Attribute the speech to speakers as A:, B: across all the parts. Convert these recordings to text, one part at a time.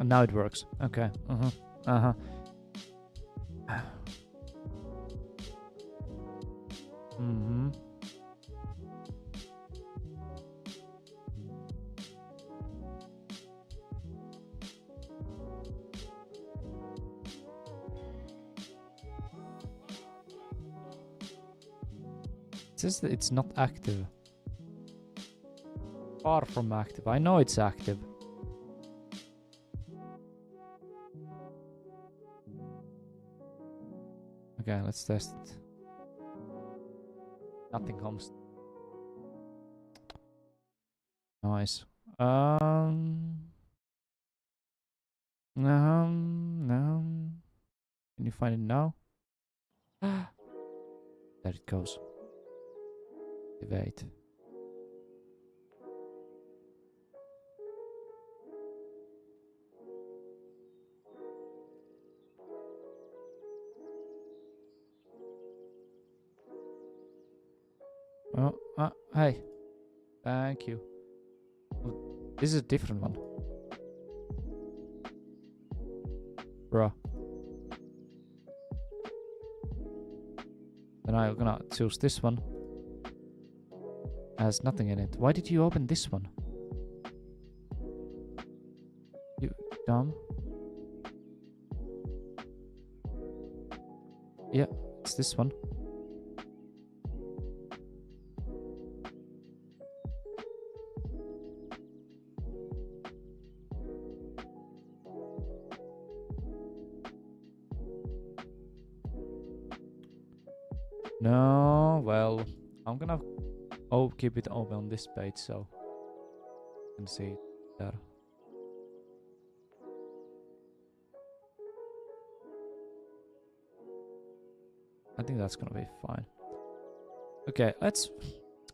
A: And now it works. Okay. Uh-huh. Mm-hmm. It says that it's not active. Far from active. I know it's active. Okay, let's test it. Nothing comes. Nice. No. Can you find it now? There it goes. Wait. Oh, hey. Thank you. Oh, this is a different one. Bruh. Then I'm gonna choose this one. It has nothing in it. Why did you open this one? You dumb. Yeah, it's this one. No, well, I'm gonna keep it open on this page so you can see it there. I think that's gonna be fine. Okay, let's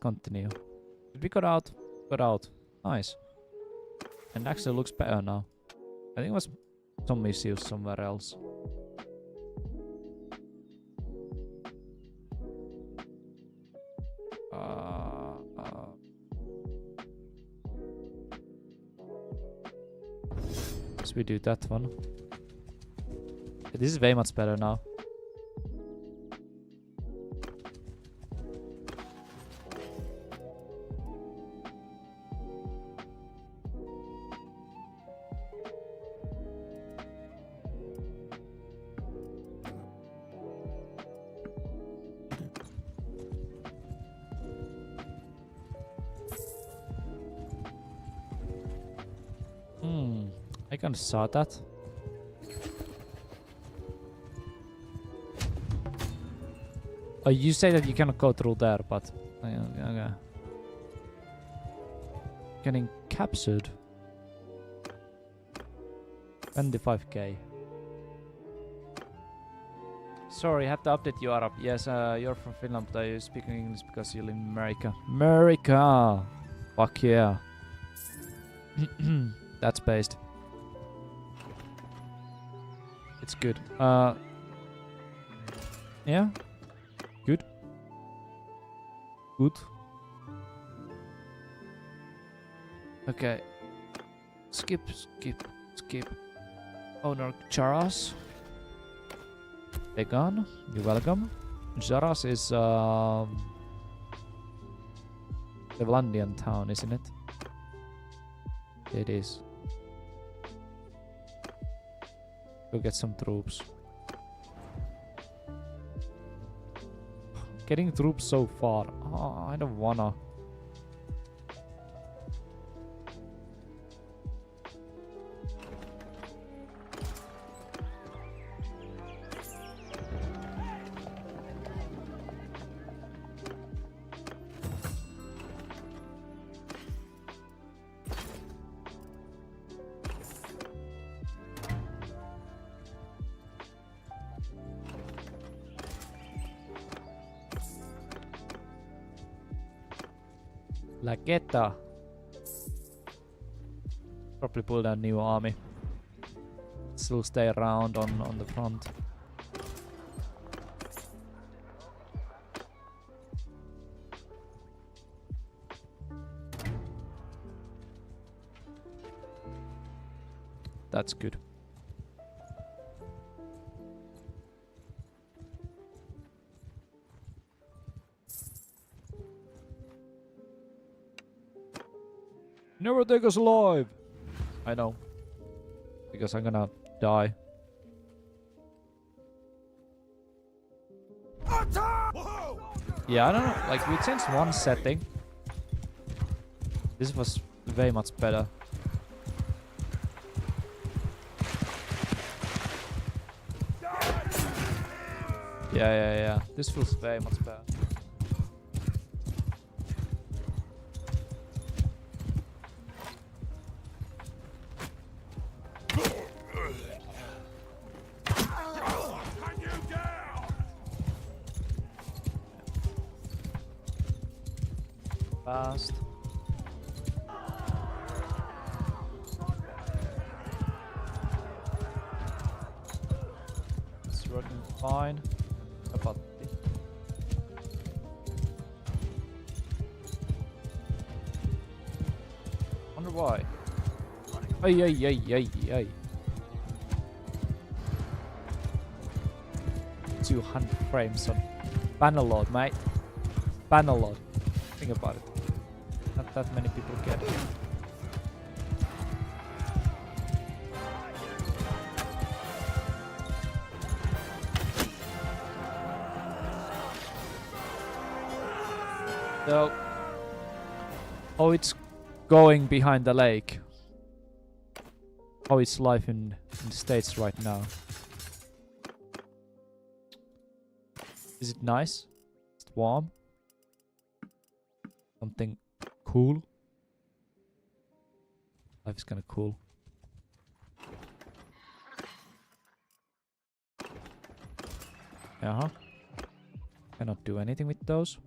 A: continue. Did we got out? Got out. Nice. And actually looks better now. I think it was some issues somewhere else. So we do that one. This is way much better now. I kind of saw that. Oh, you say that you cannot go through there, but okay. Getting captured. 25k. Sorry, I have to update you, Arab. Yes, you're from Finland, but are you speaking English because you live in America? America! Fuck yeah. That's based. It's good. Yeah. Good. Good. Okay. Skip. Owner Charas. Vegan. You're welcome. Charas is Devlandian town, isn't it? It is. Go get some troops. Getting troops so far. Oh, I don't wanna. Lagetta. Probably pull down new army. Still stay around on the front. That's good. Never take us alive! I know. Because I'm gonna die. Yeah, I don't know. Like, we changed one setting. This was way much better. Yeah. This feels way much better. Fast. It's working fine. About it. Wonder why. Ay. 200 frames on Bannerlord, mate. Bannerlord. Think about it. Not that many people get it. So, how it's going behind the lake? How is life in the States right now? Is it nice? Is it warm? Something cool? Life is kinda cool. Uh-huh. Cannot do anything with those.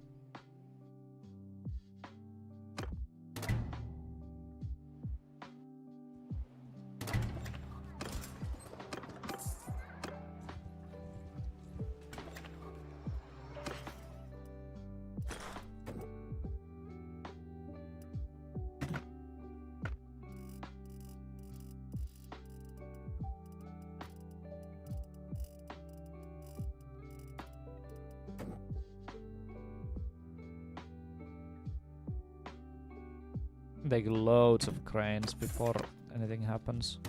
A: Take loads of cranes before anything happens.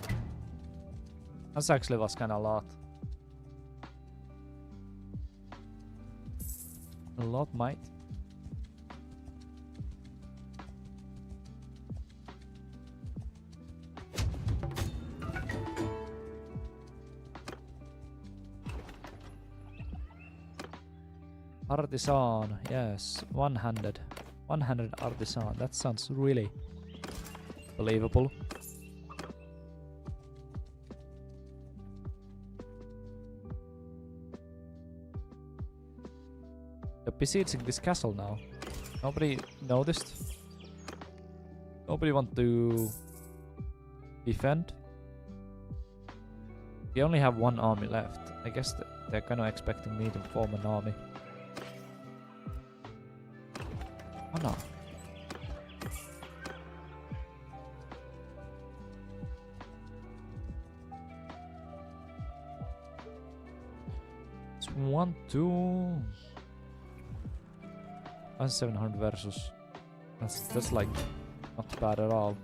A: That's actually was kinda a lot. A lot, mate. Artisan, yes, one-handed. One-handed artisan, that sounds really believable. They're besieging this castle now. Nobody noticed. Nobody want to defend. We only have one army left. I guess they're kind of expecting me to form an army. Oh no. It's 1, 2... 700 versus... That's like not bad at all.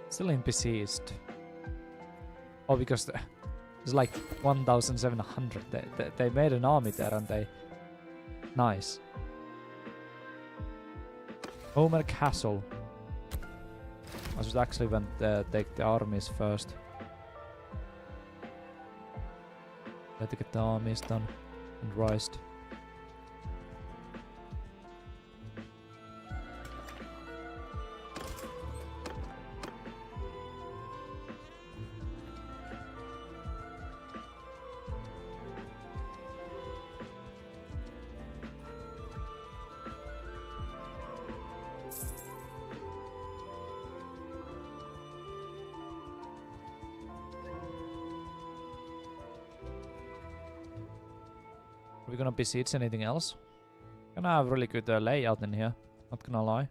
A: Still in besieged. Oh, because it's like 1,700. They made an army there and they... Nice. Homer Castle. I should actually take the armies first. Try to get the armies done and raised. Are we gonna besiege anything else? Gonna have really good layout in here, not gonna lie.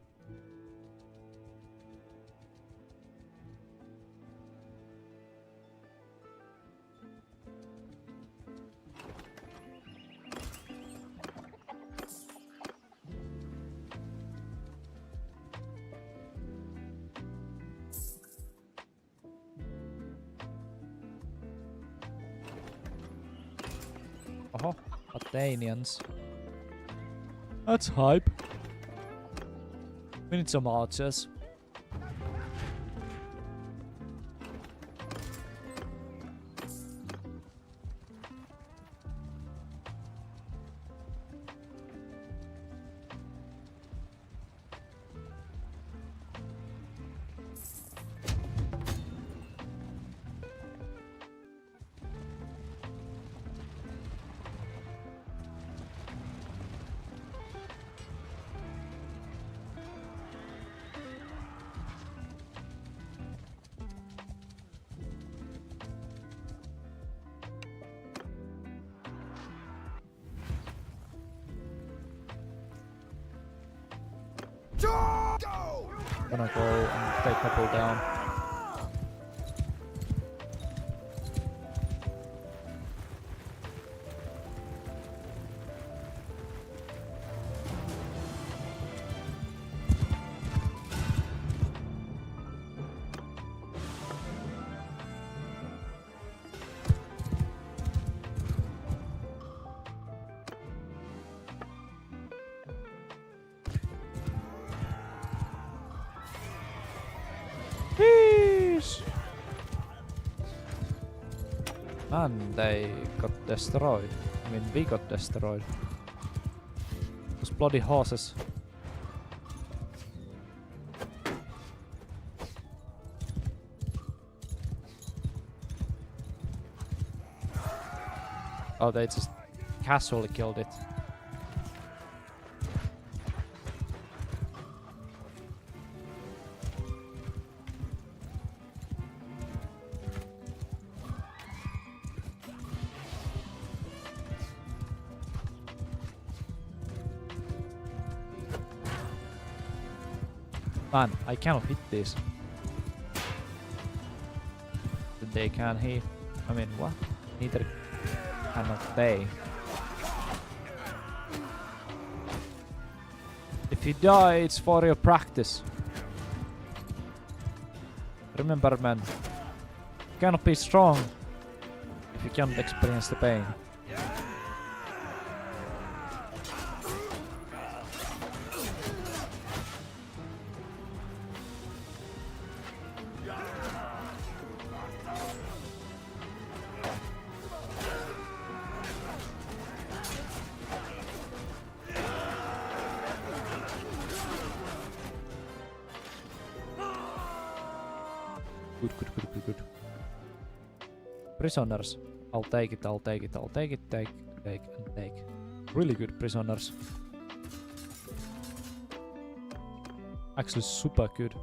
A: Oh, Athenians. That's hype. We need some archers. Gonna go and take a couple down. And they got destroyed. I mean, we got destroyed. Those bloody horses. Oh, they just casually killed it. Man, I cannot hit this. They can hit. I mean, what? Neither cannot they. If you die, it's for your practice. Remember, man, you cannot be strong if you can't experience the pain. Good. Prisoners. I'll take it. Take. Really good prisoners. Actually super good.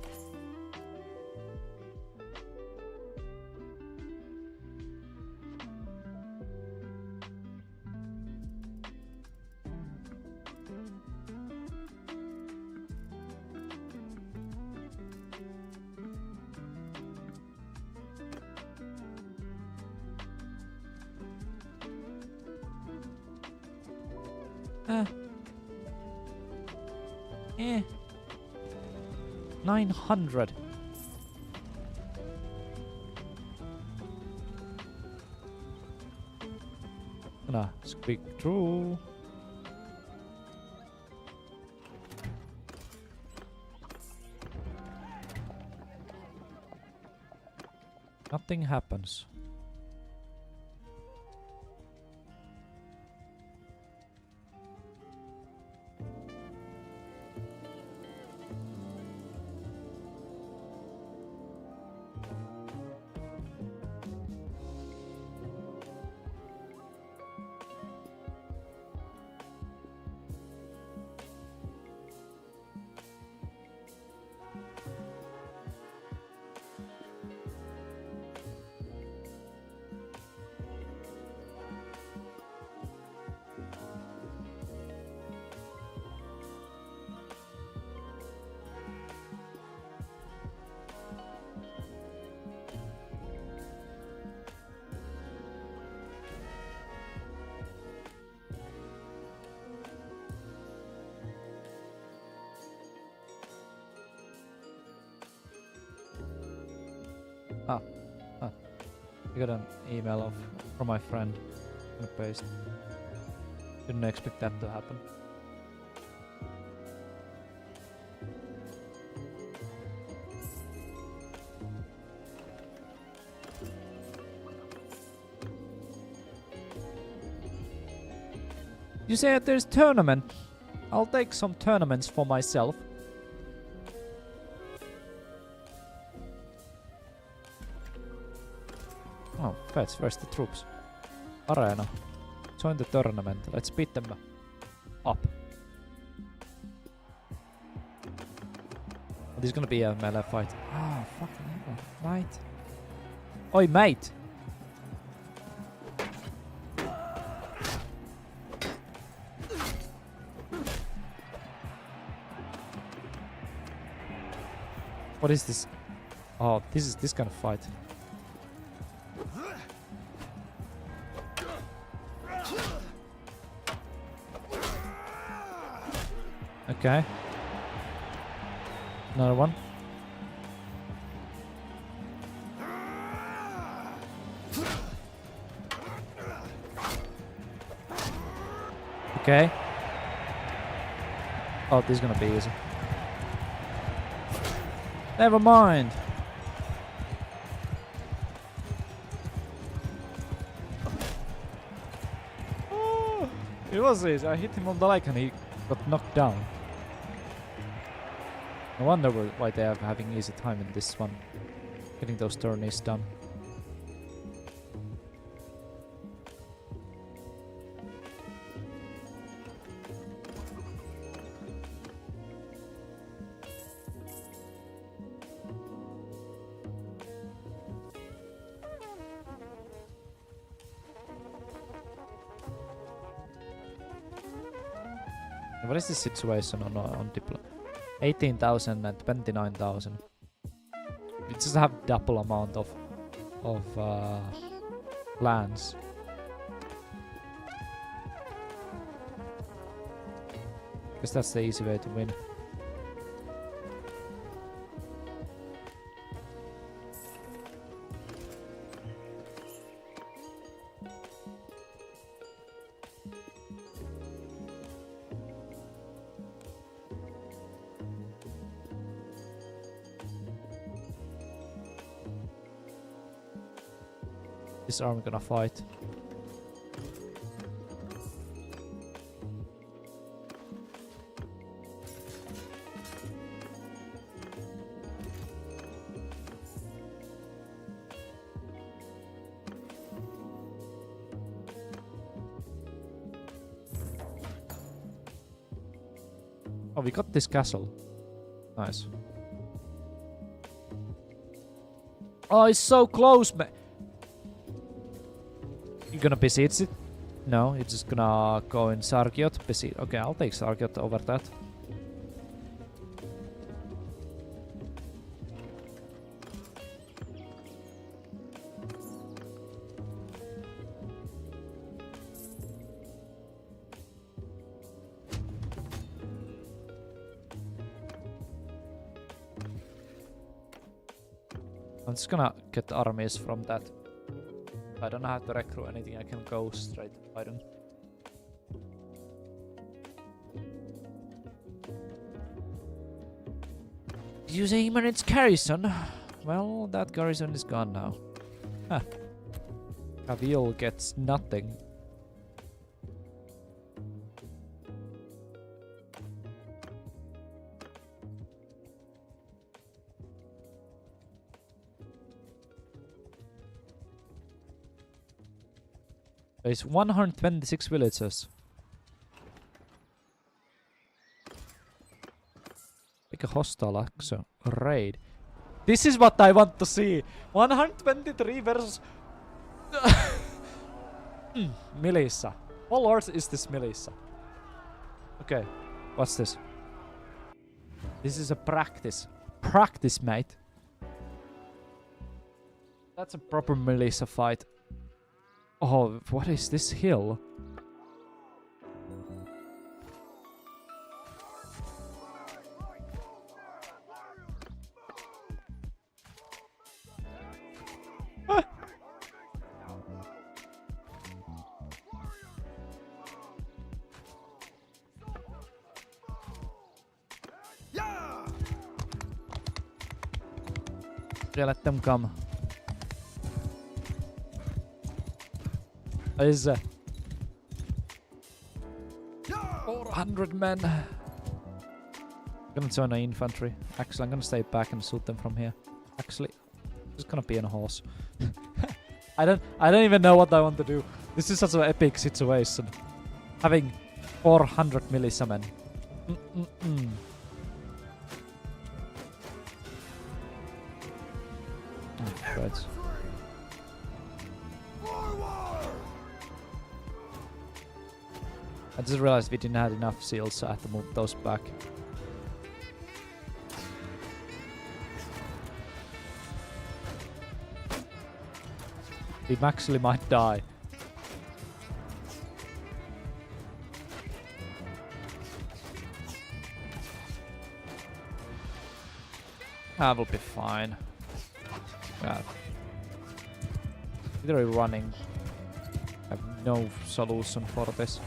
A: Eh. 900. gonna squeak through. Nothing happens. I got an email from my friend. I'm gonna paste. Didn't expect that to happen. You say that there's tournament? I'll take some tournaments for myself. Oh, fetch, where's the troops? Arena. Join the tournament. Let's beat them up. This is gonna be a melee fight. Ah, fucking hell. Mate. Oi, mate! What is this? Oh, this is this kind of fight. Okay. Another one. Okay. Oh, this is gonna be easy. Never mind. Oh, it was easy. I hit him on the leg and he got knocked down. No wonder why they are having easy time in this one. Getting those tourneys done. What is the situation on diplo? 18,000 and 29,000. We just have double amount of lands. Because that's the easy way to win. This army gonna fight. Oh, we got this castle. Nice. Oh, it's so close, man. You gonna besiege it? No, you're just gonna go in Sargiot. Besiege. Okay, I'll take Sargiot over that. I'm just gonna get armies from that. I don't have to recruit anything, I can go straight to Biden. You saying man it's garrison? Well, that garrison is gone now. Huh. Cavill gets nothing. There's 126 villagers. Make a hostile action. Raid. This is what I want to see. 123 versus... Militia. What lords is this militia? Okay. What's this? This is a practice. Practice, mate. That's a proper militia fight. Oh, what is this hill? Ah. Yeah, let them come. Is 400 men. I'm gonna join the infantry. Actually, I'm gonna stay back and shoot them from here. Actually, just gonna be on a horse. I don't even know what I want to do. This is such an epic situation. Having 400 militiamen. Right. I just realized we didn't have enough seals, so I had to move those back. We actually might die. That will be fine. Yeah. Literally running. I have no solution for this.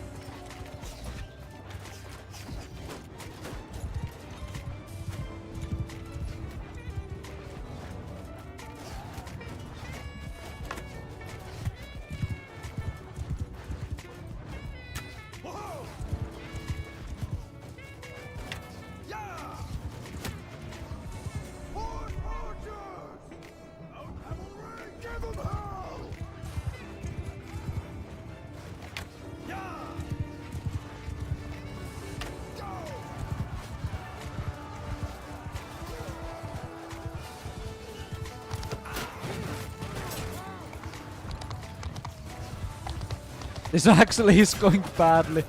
A: This actually is going badly.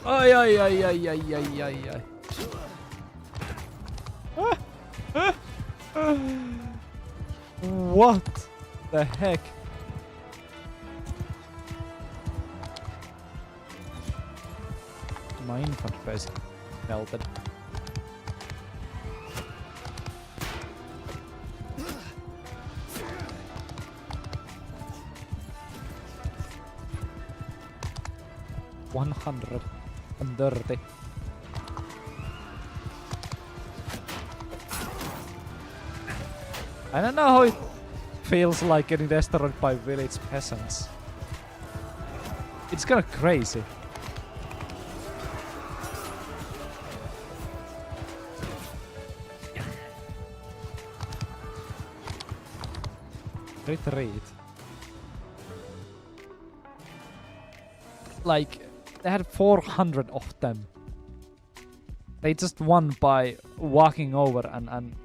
A: Ay ay ay ay ay ay ay ay. What the heck? My infantry base melted. And dirty. I don't know how it feels like getting destroyed by village peasants. It's kind of crazy. Retreat. Like, they had 400 of them. They just won by walking over and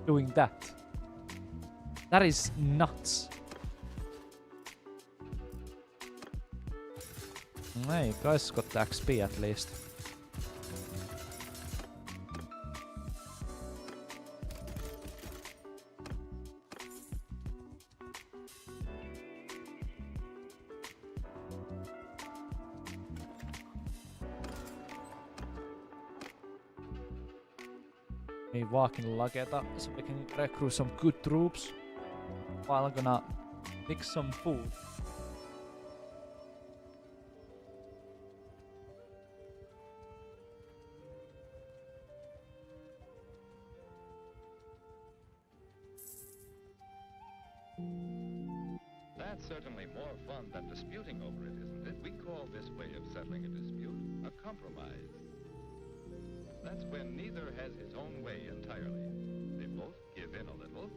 A: doing that. That is nuts. Hey, guys got the XP at least. me walking Lageta so we can recruit some good troops while I'm gonna fix some food.
B: That's certainly more fun than disputing over it, isn't it? We call this way of settling a dispute a compromise. That's when neither has his own way entirely. They both give in a little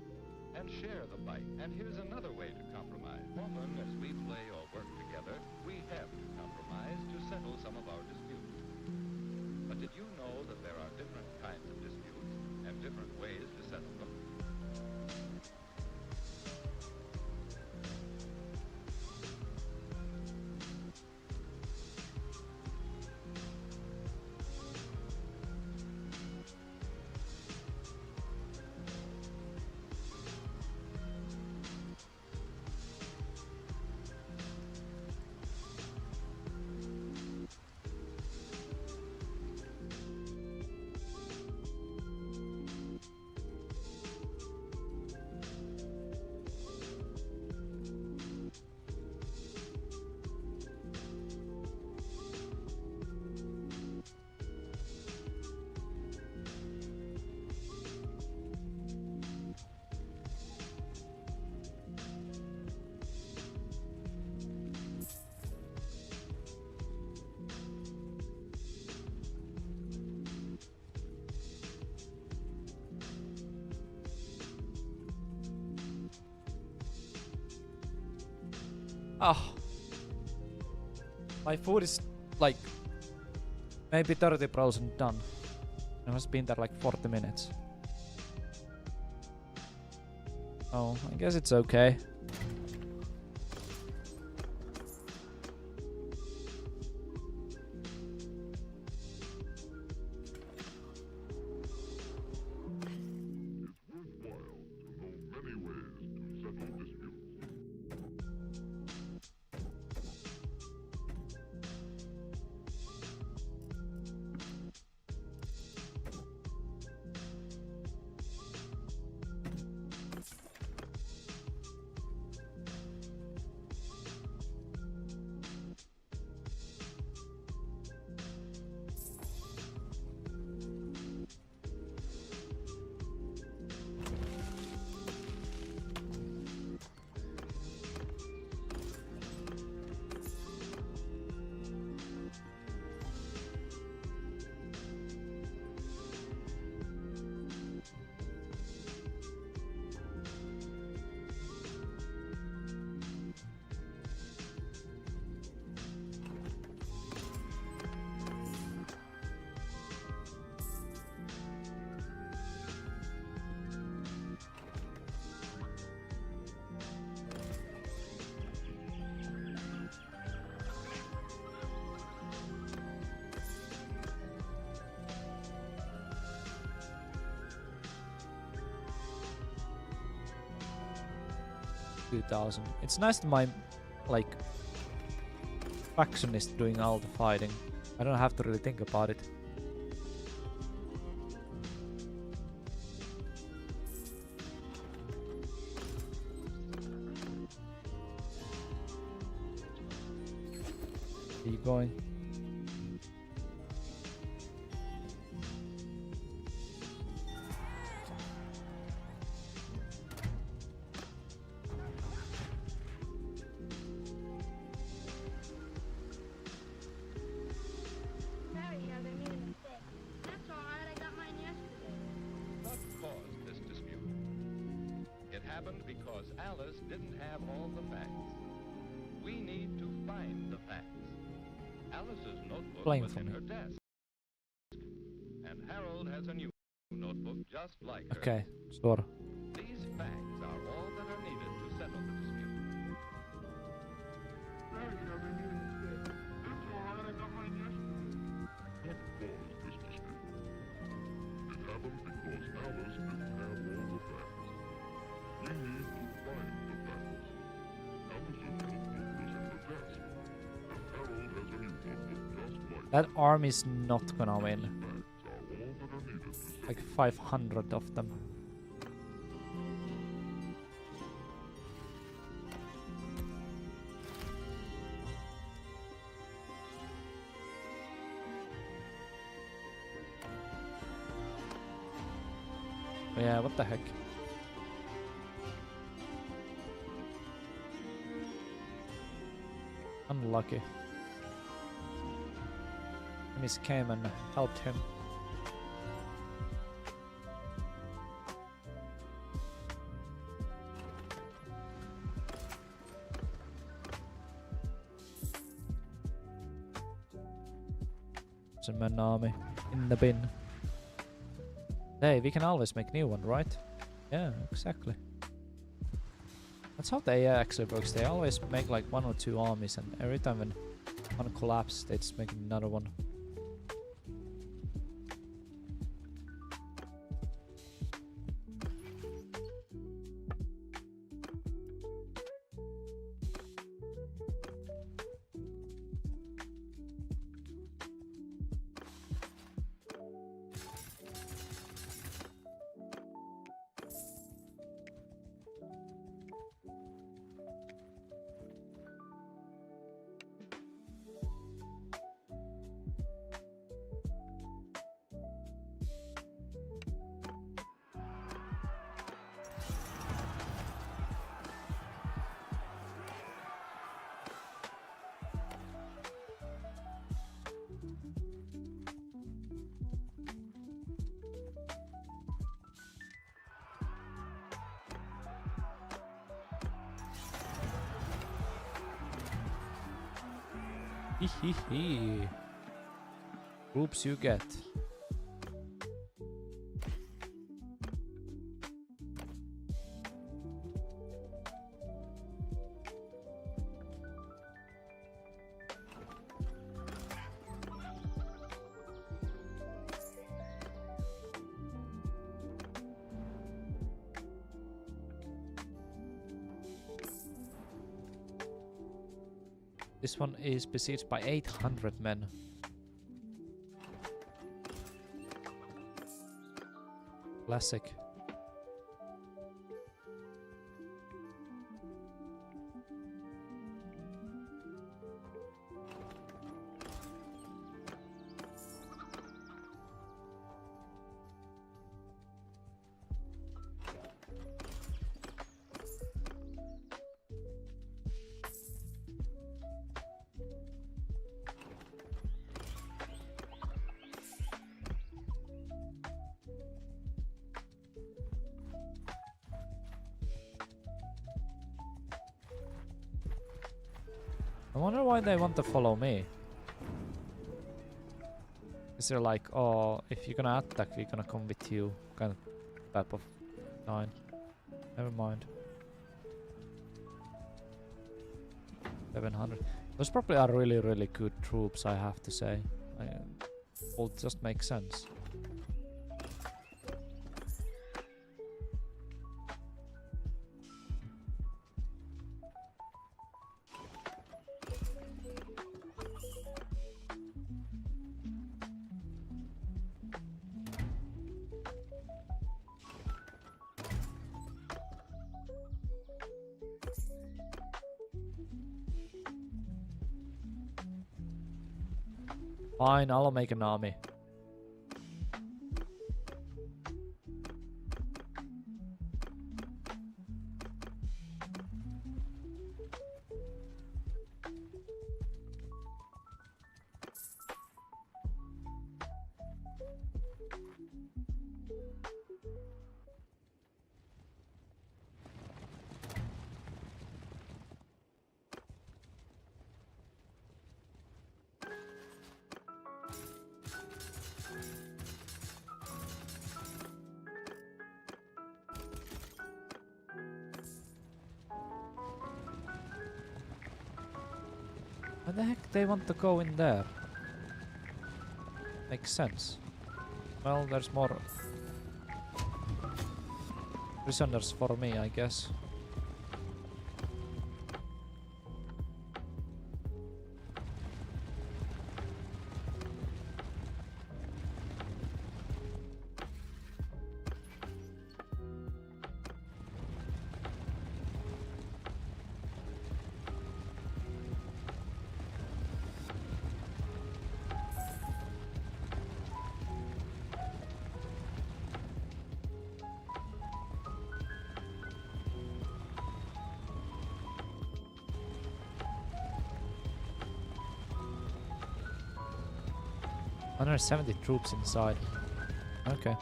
B: and share the bite. And here's another way to compromise. Often, as we play or work together, we have to compromise to settle some of our disputes. But did you know that there are different kinds of disputes and different ways to settle them?
A: Ah, my food is like maybe 30% done. It has been there like 40 minutes. Oh, I guess it's okay. It's nice that my like faction is doing all the fighting. I don't have to really think about it. Where you going?
B: Happened because Alice didn't have all the facts. We need to find the facts. Alice's notebook was in her desk. And Harold has a new notebook just like her.
A: Okay, sure.
B: These facts are all that are needed to settle the dispute.
A: That army's not gonna win. Like 500 of them. Yeah, what the heck? Unlucky. Miss came and helped him. Some army in the bin. Hey, we can always make new one, right? Yeah, exactly. That's how they actually works. They always make like 1 or 2 armies, and every time when one collapses, they just make another one. Hehehe. Oops, you get. This one is besieged by 800 men. Classic. I wonder why they want to follow me. Is there like, oh, if you're gonna attack, we're gonna come with you, kind of type of line. Never mind. 700. Those probably are really, really good troops, I have to say. Will just make sense. Fine, I'll make an army. Why the heck they want to go in there? Makes sense. Well, there's more prisoners for me, I guess. 170 troops inside. Okay.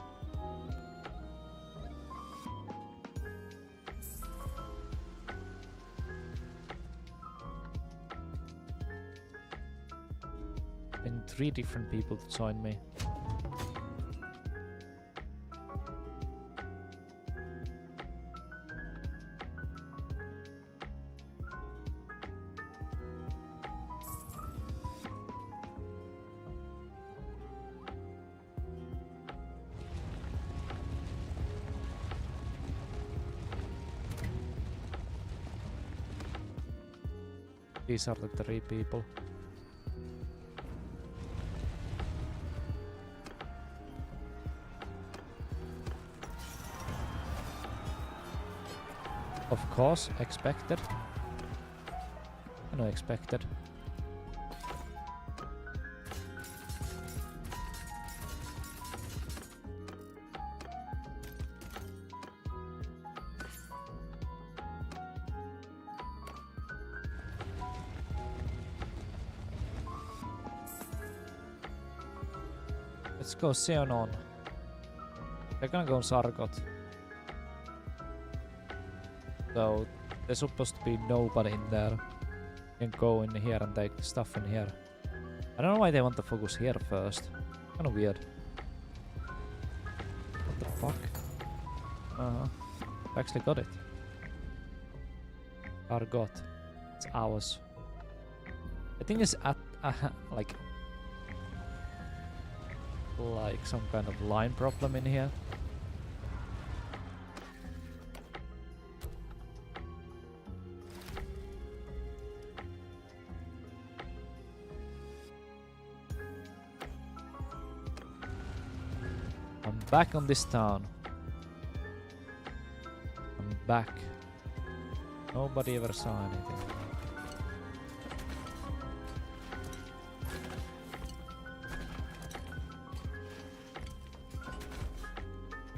A: And 3 different people to join me. These are the 3 people. Of course, expected. No, expected. Let's go Xenon. They're gonna go on Sargot. So there's supposed to be nobody in there. You can go in here and take stuff in here. I don't know why they want to focus here first. Kinda weird. What the fuck? I actually got it. Sargot. It's ours. I think it's at like some kind of line problem in here. I'm back on this town. I'm back. Nobody ever saw anything.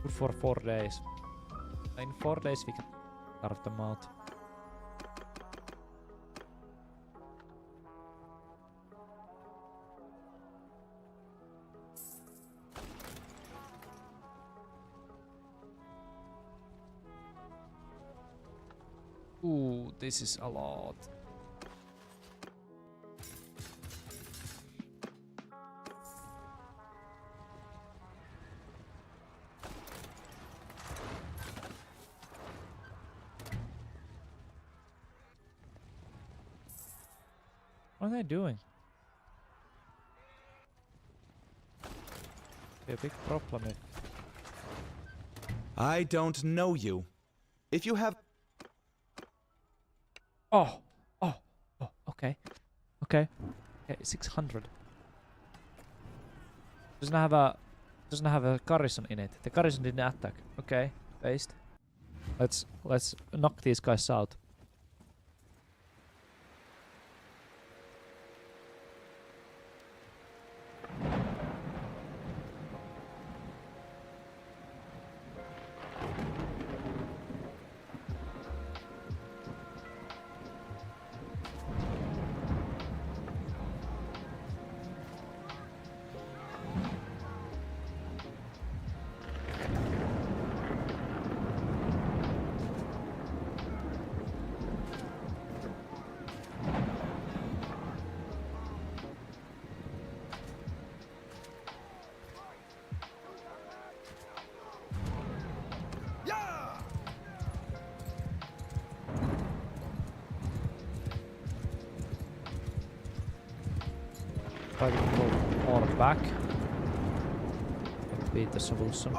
A: Good for 4 days. In 4 days we can carve them out. Ooh, this is a lot. What are they doing? Be a big problem if...
C: I don't know you. If you have...
A: Oh, okay. Okay, 600. Doesn't have a garrison in it. The garrison didn't attack. Okay, based. Let's knock these guys out. Try to pull more back. That would be the solution.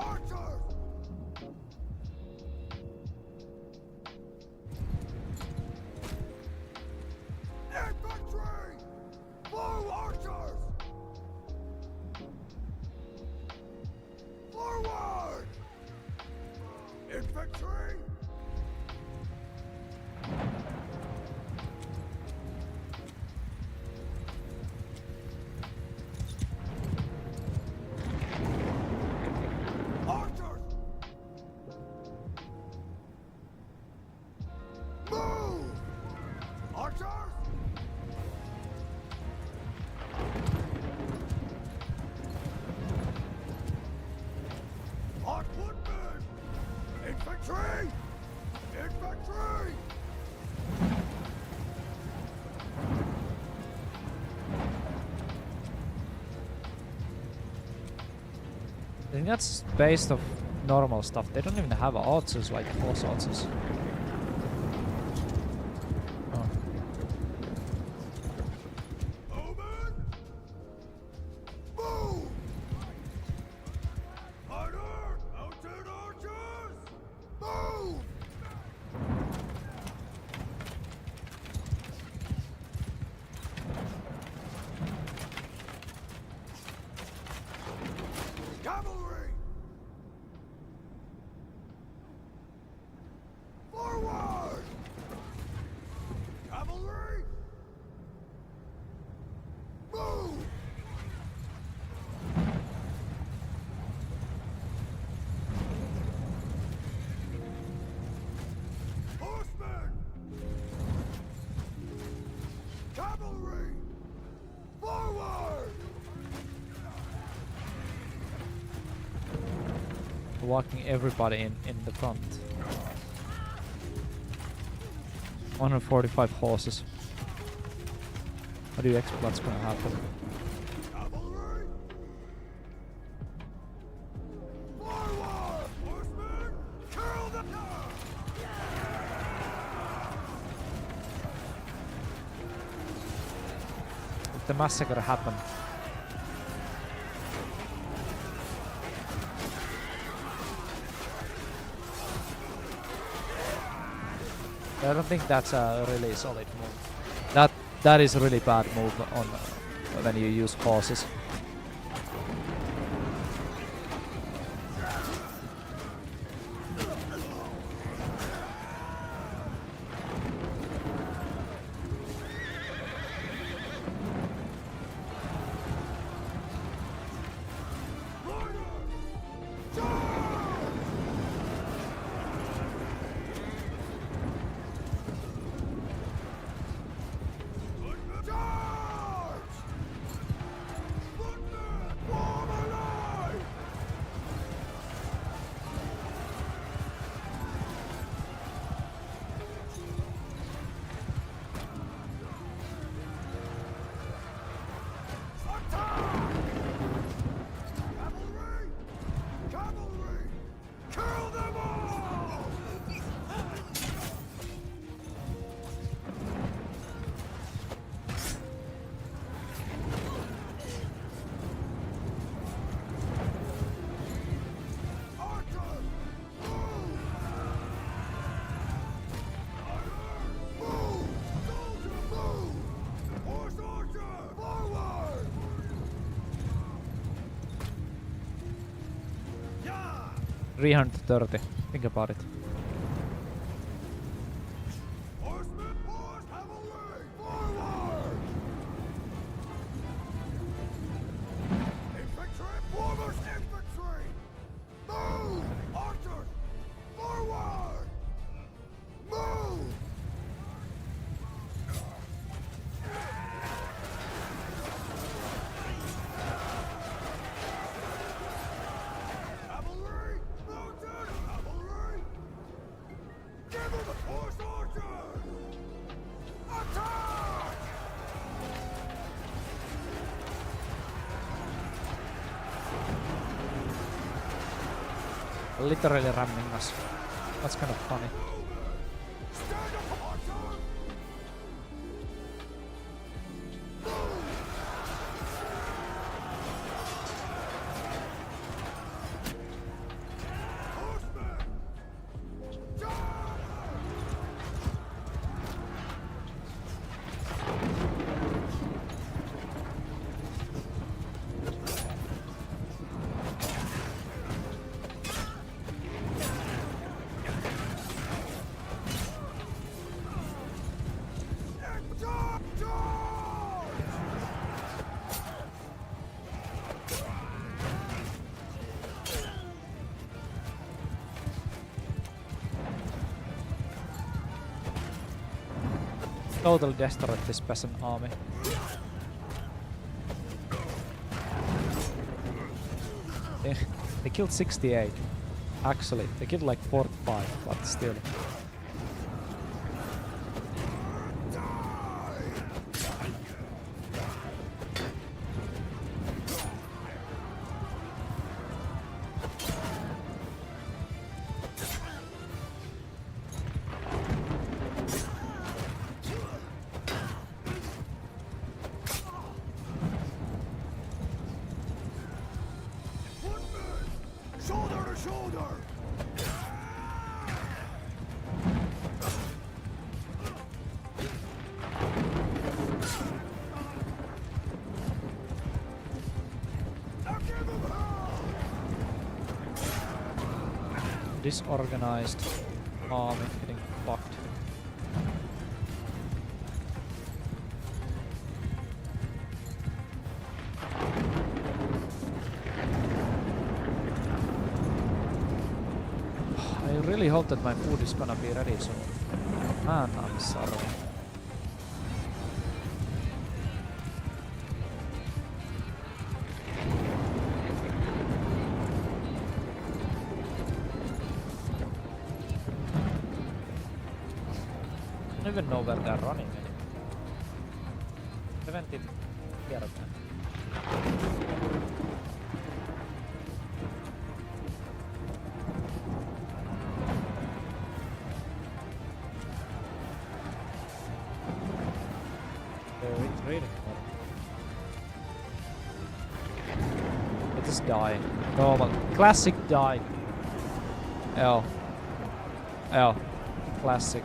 A: think that's based off normal stuff. They don't even have archers like horse archers. Oh.
D: Move! Harder! Mounted archers! Move! Cavalry! Forward! Cavalry! Move! Horsemen! Cavalry! Forward!
A: Walking everybody in the front. 145 horses. How do you expect what's gonna happen?
D: Cavalry! Forward! Horsemen! Curl the
A: If the massacre happened, I don't think that's a really solid move. That is a really bad move on when you use horses.
D: Charge! Footmen! Form a line! Attack! Cavalry! Cavalry! Kill them all! Archers! Move! Move! Soldier, move! Horse archer! Forward! Yeah!
A: 330. Think about it.
D: Horsemen! Horse cavalry! Forward! Infantry! Foremost infantry! Move! Archers! Forward! Move! Cavalry! Mounted cavalry! Give them the horse archers! Attack!
A: Literally ramming us. That's kind of funny.
D: Stand up, archers! Horsemen! Charge! Charge! Charge!
A: Totally destroyed this peasant army. They killed 68. Actually, they killed like 45, but still. disorganized army getting fucked. I really hope that my food is gonna be ready soon. Man, I'm sorry. I don't even know where they're running anymore. Preventive caravan. They're retreating. Let us die. Normal. Classic die. L. L. Classic.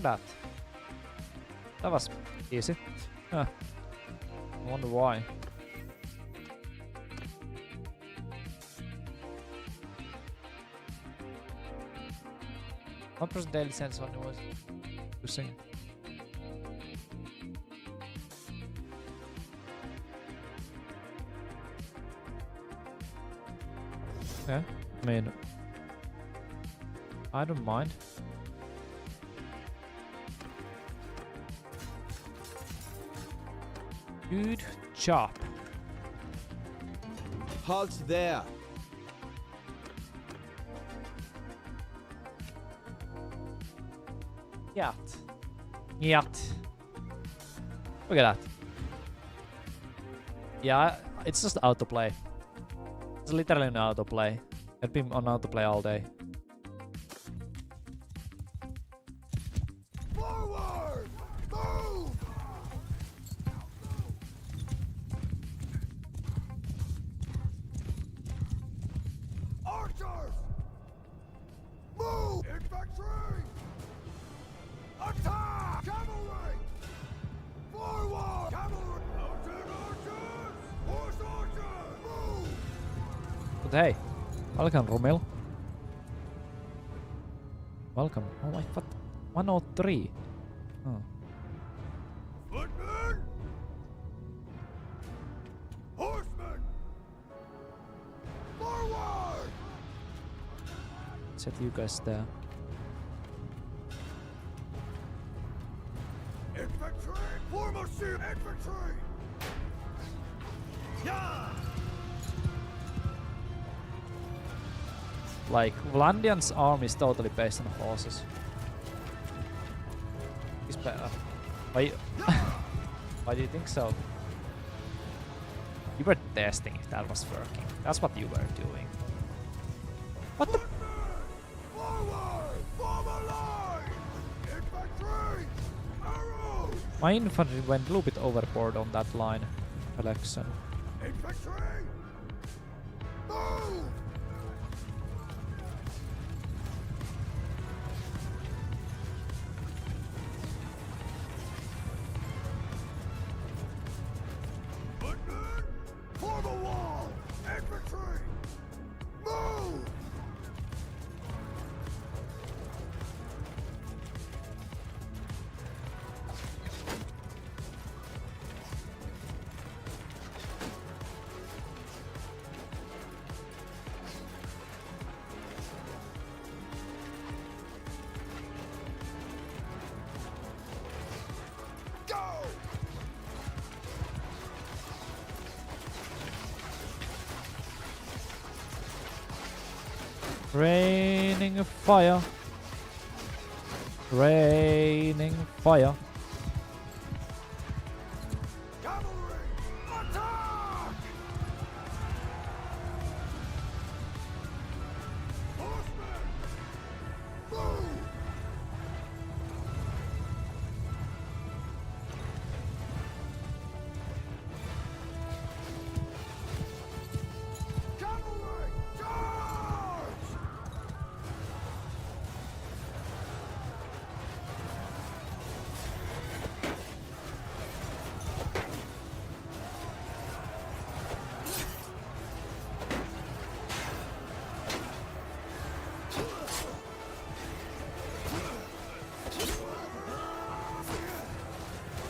A: That. That was easy. Huh. I wonder why. What was the daily sense when it was using? Yeah, I mean, I don't mind. Good job.
C: Halt there.
A: Yacht. Yacht. Look at that. Yeah, it's just autoplay. It's literally an autoplay. I've been on autoplay all day.
D: Forward! Move! Archers! Move! Infantry! Attack! Cavalry! Forward! Cavalry! Mounted archers! Horse archers! Move!
A: But hey, welcome Romil. Welcome. Oh my god. 103. Oh.
D: Footmen! Horsemen! Forward!
A: Set you guys there.
D: Infantry! Foremost infantry! Yeah!
A: Like, Vlandian's army is totally based on horses. He's better. Why, why do you think so? You were testing if that was working. That's what you were doing. What the?
D: Forward! Form a line! Infantry! Arrows!
A: My infantry went a little bit overboard on that line selection.
D: Infantry! Move! Footmen! Form a wall! Infantry! Move! Go!
A: Raining fire. Raining fire.
D: Cavalry! Attack!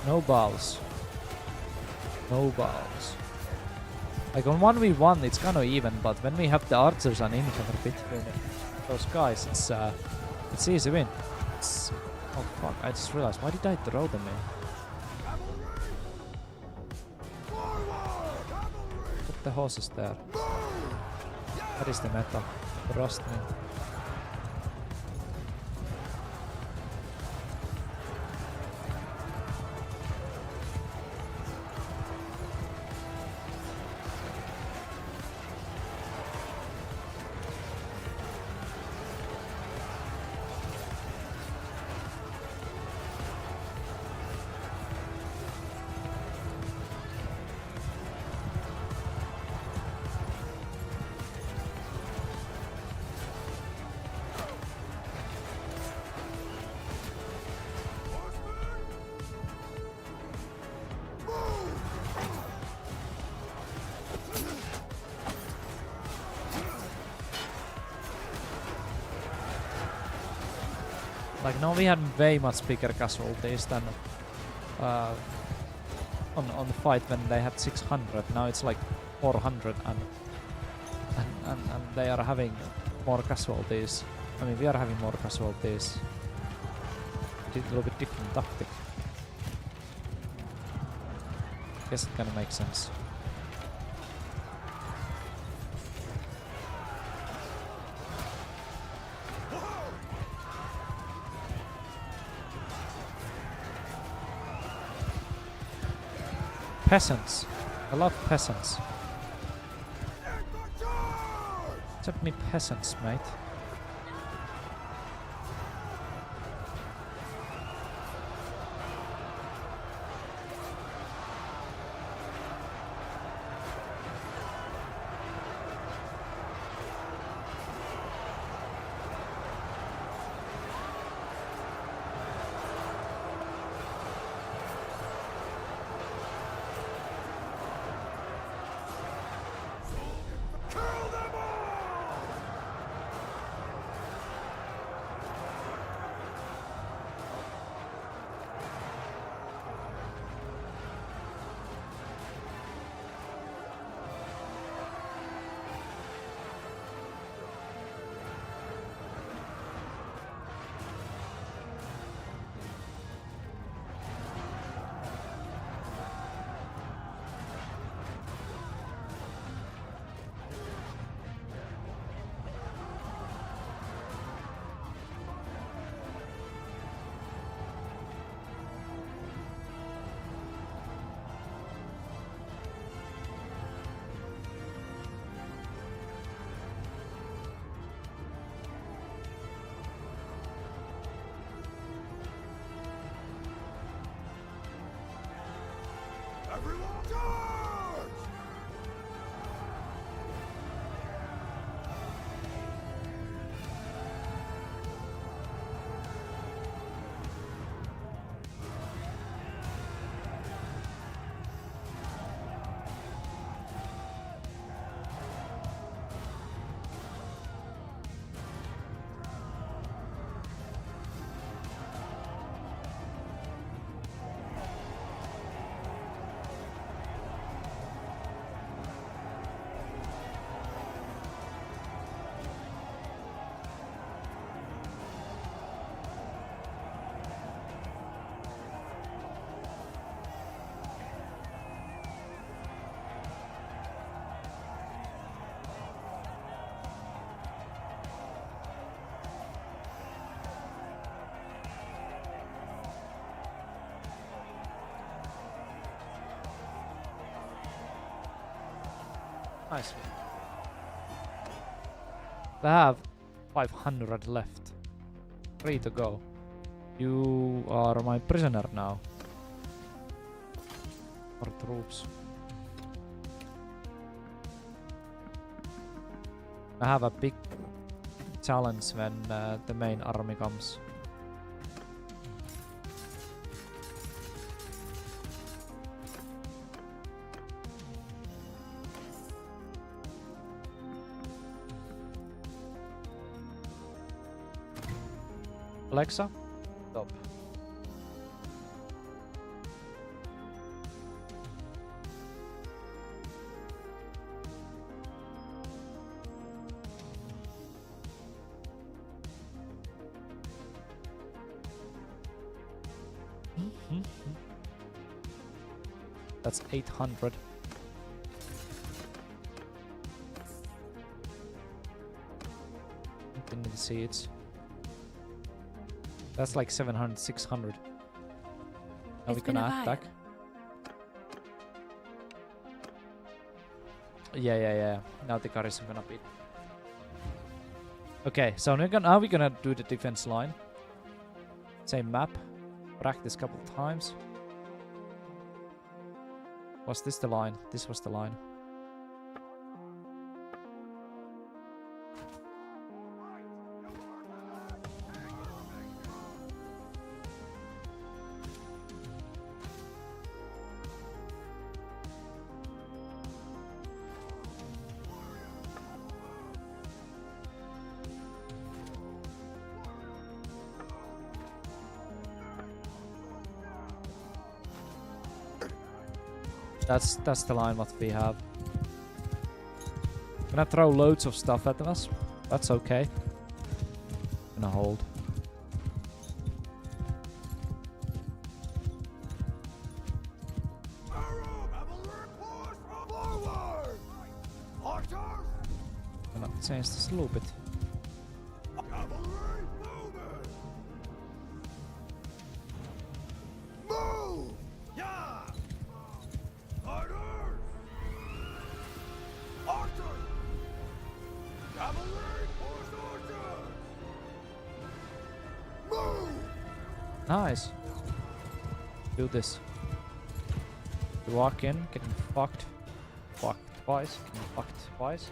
A: No balls. No balls. Like on 1v1 it's kind of even, but when we have the archers and infantry between those guys, it's easy win. Oh fuck, I just realized, why did I throw them in? Put the horses there. That is the meta. Trust me. Like now we had way much bigger casualties than on the fight when they had 600. Now it's like 400 and they are having more casualties. I mean, we are having more casualties. It's a little bit different tactic. Guess it kinda makes sense. Peasants. I love peasants. Except me peasants, mate.
D: Everyone charge!
A: Nice. I have 500 left. 3 to go. You are my prisoner now. Our troops. I have a big challenge when the main army comes. Alexa, stop. That's 800. Didn't even see it. That's like 700, 600. Are we
E: It's been
A: gonna
E: a while.
A: attack? Yeah. Now the garrison gonna beat. Okay, so now we're gonna do the defense line. Same map. Practice couple times. Was this the line? This was the line. That's the line what we have. Gonna throw loads of stuff at us. That's okay. Gonna hold.
D: Arrow, cavalry, push forward! Archers,
A: Gonna change this a little bit.
D: cavalry, moving! Move! Yeah! Riders! Archers! Cavalry, push archers! Move!
A: Nice. Do this. You walk in, getting fucked. Fucked twice. Getting fucked twice.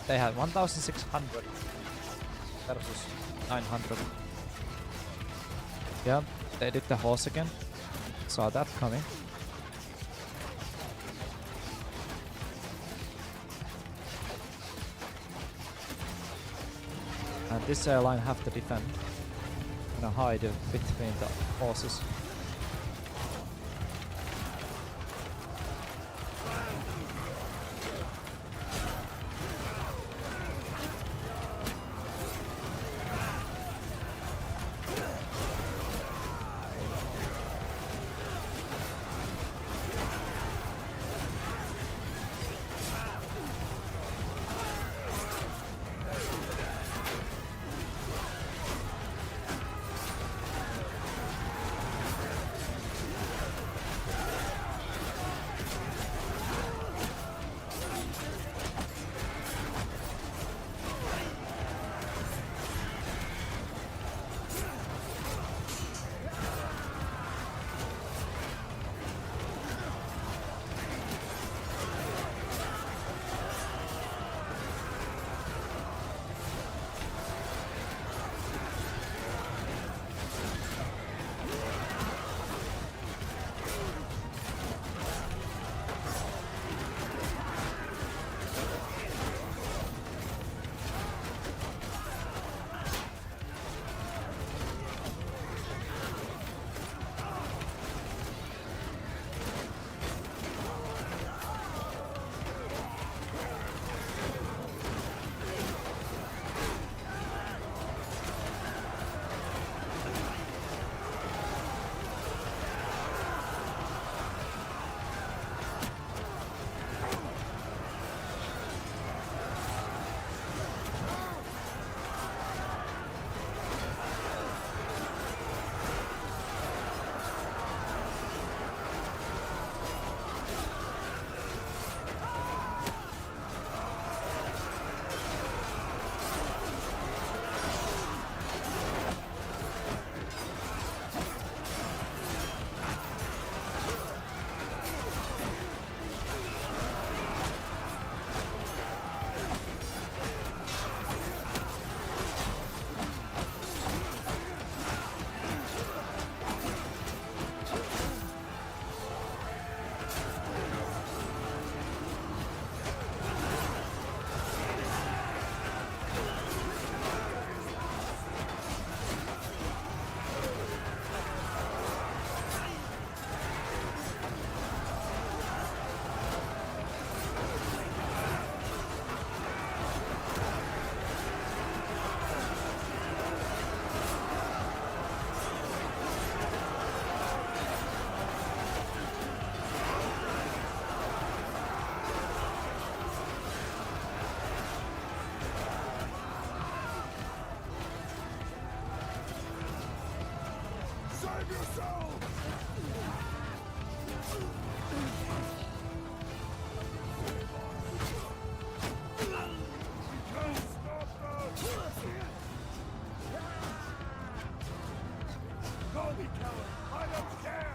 A: They had 1,600 versus 900. Yeah, they did the horse again. Saw that coming. And this airline have to defend. Gonna hide between the horses.
D: Save yourself! Can't stop us! Go me, coward! I don't care!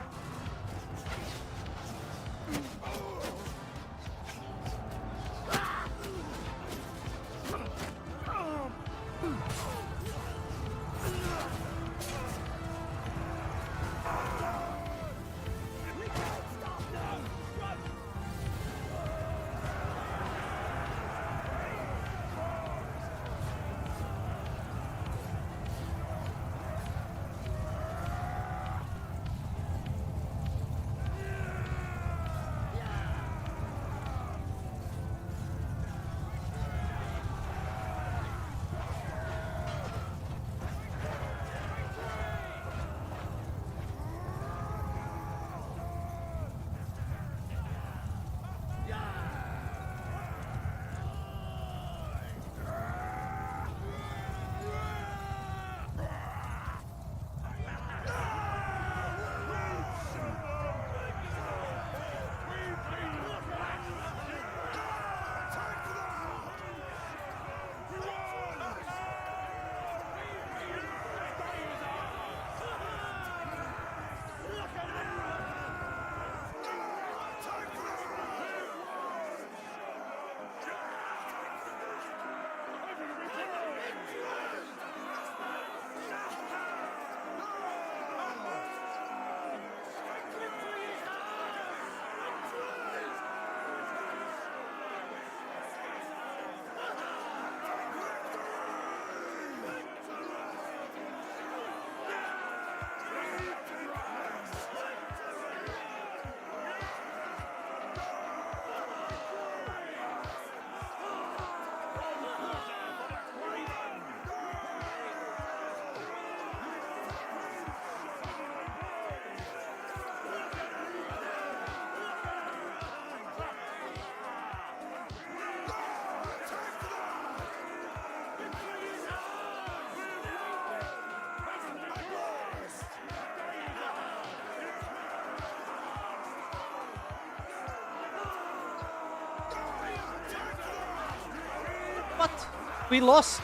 A: What? We lost!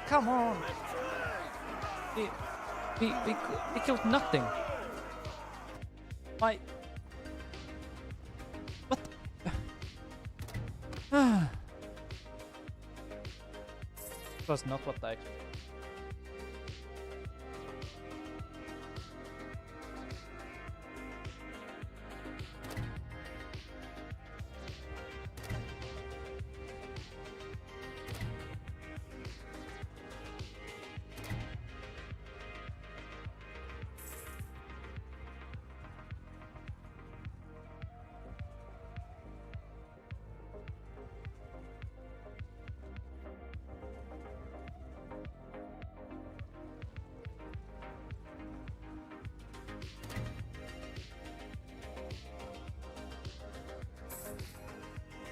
A: Come on! We killed nothing. Why? What? It was not what I expected.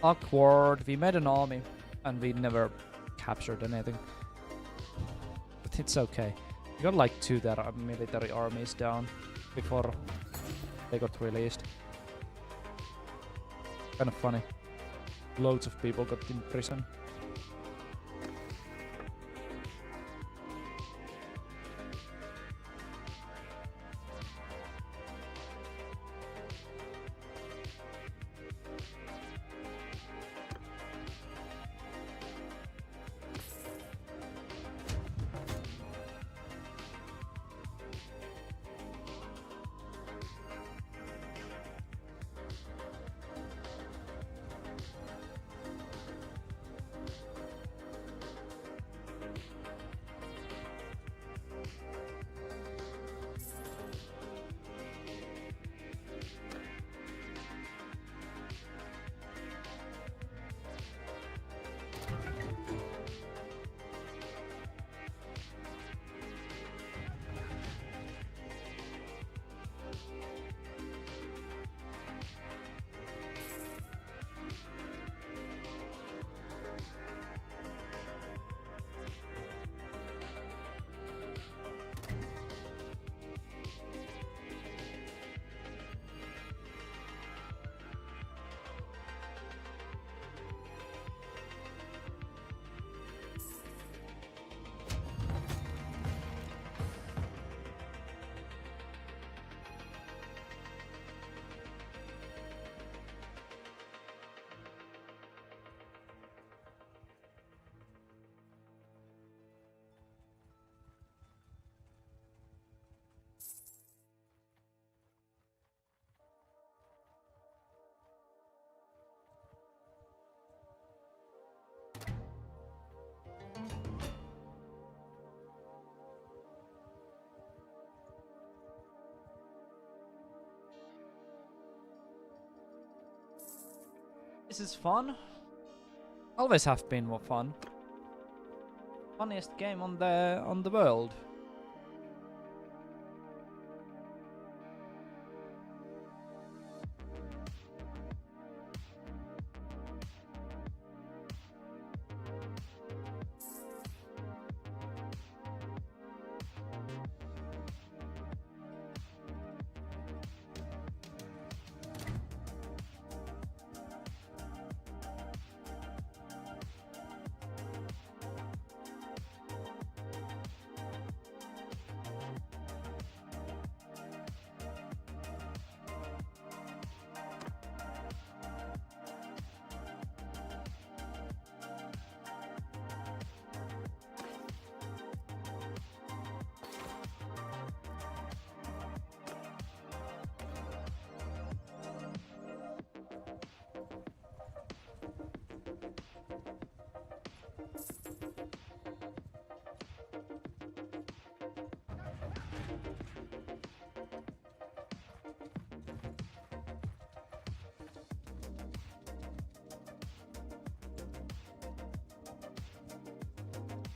A: Awkward. We made an army and we never captured anything. But it's okay. We got like 2 military armies down before they got released. Kind of funny. Loads of people got in prison. This is fun. Always have been more fun. Funniest game on the world.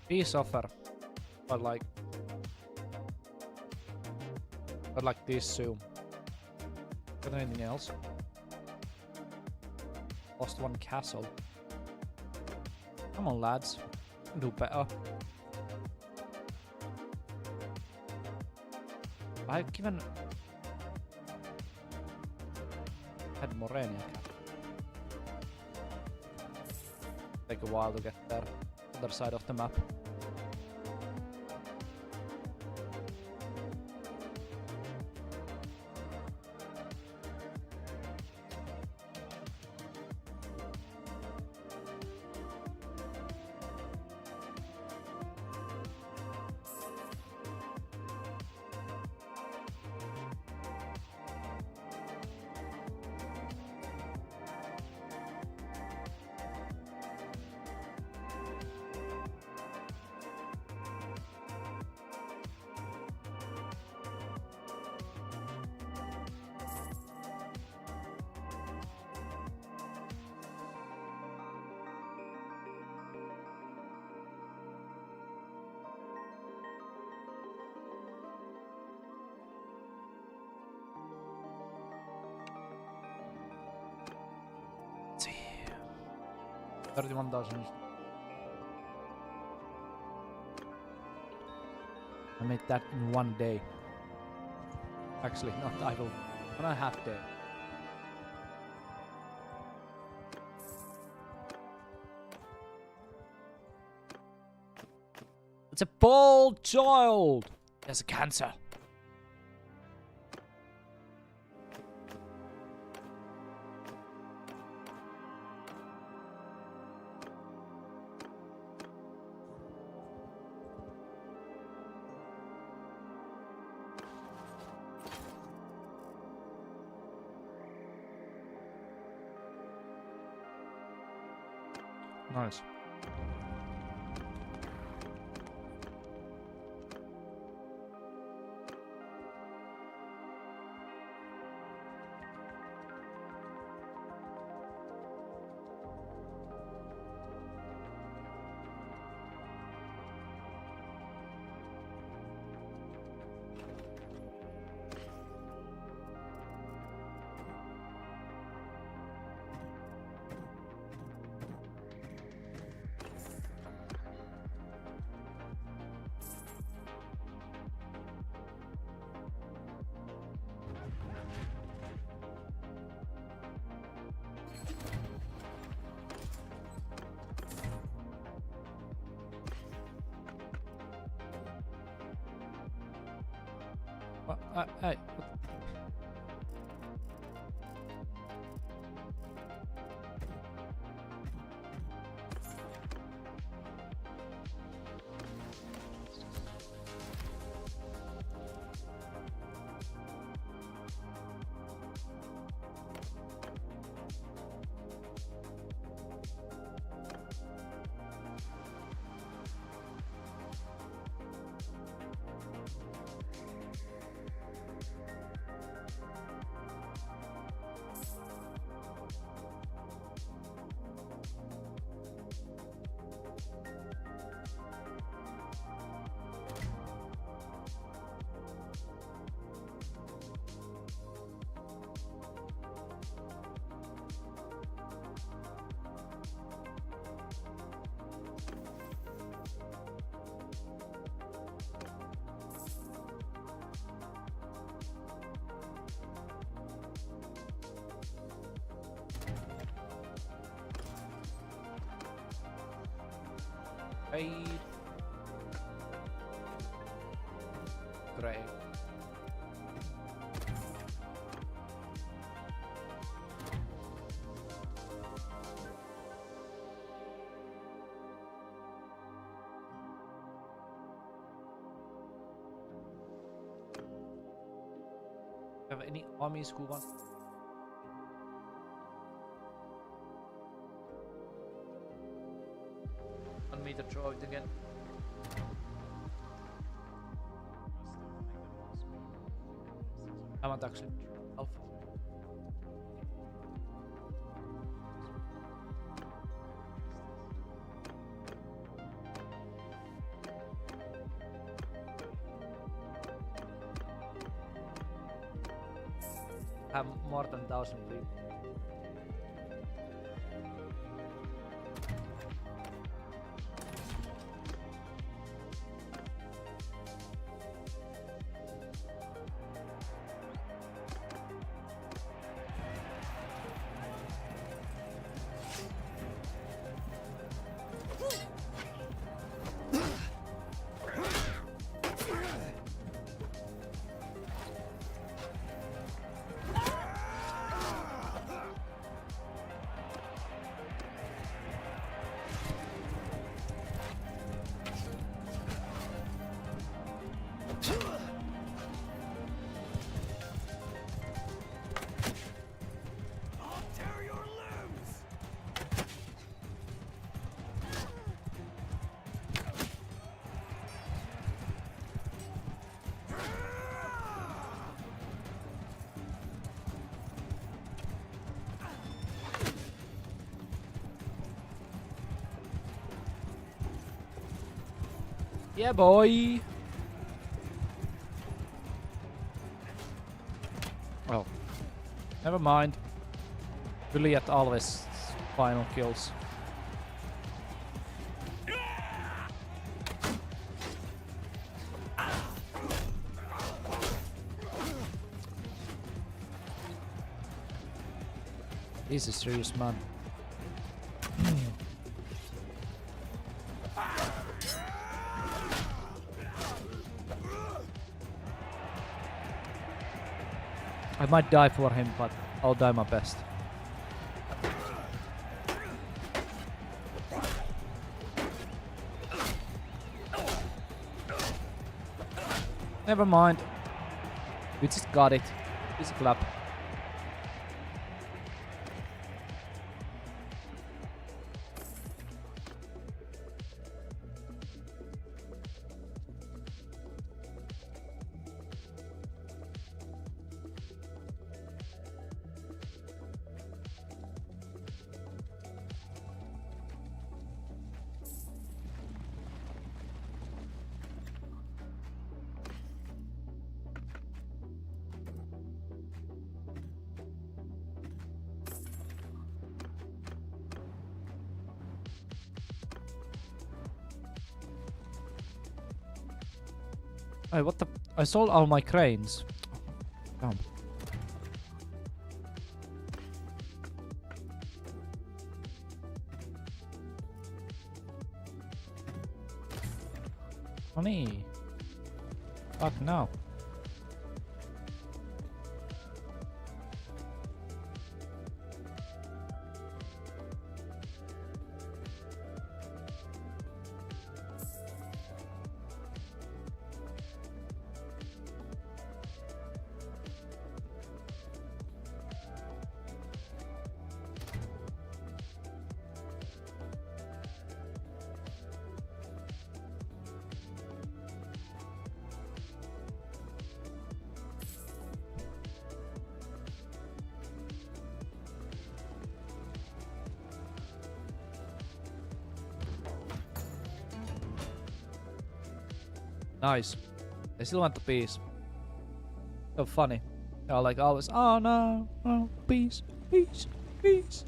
A: Peace offer, but like this soon. Got anything else? Lost one castle. Come on, lads, can do better. I've given had Morenia cap. Take a while to get there. Other side of the map. See, 31,000. I made that in one day. Actually, not I will. On a half day. It's a bald child. He has a cancer. Nice. Hey. Raid. Great. Have any armies who want? Want me to throw it again? I want actually Alpha. Have more than 1,000 people.
D: I'll tear your limbs!
A: Yeah, boy. Oh, never mind. Juliet always final kills. He's a serious man. I might die for him, but I'll die my best. Never mind. We just got it. It's a clap. Hey, what the? I sold all my cranes. Damn. Money. Fuck no. Nice. I still want the piece. So funny. They're like always, oh no, oh, peace, peace, peace.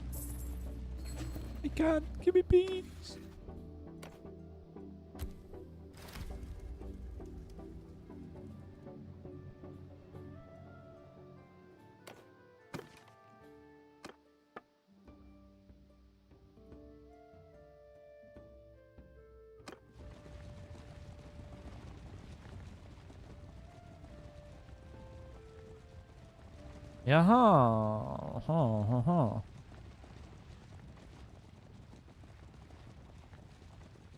A: I can't, give me peace. Jaha.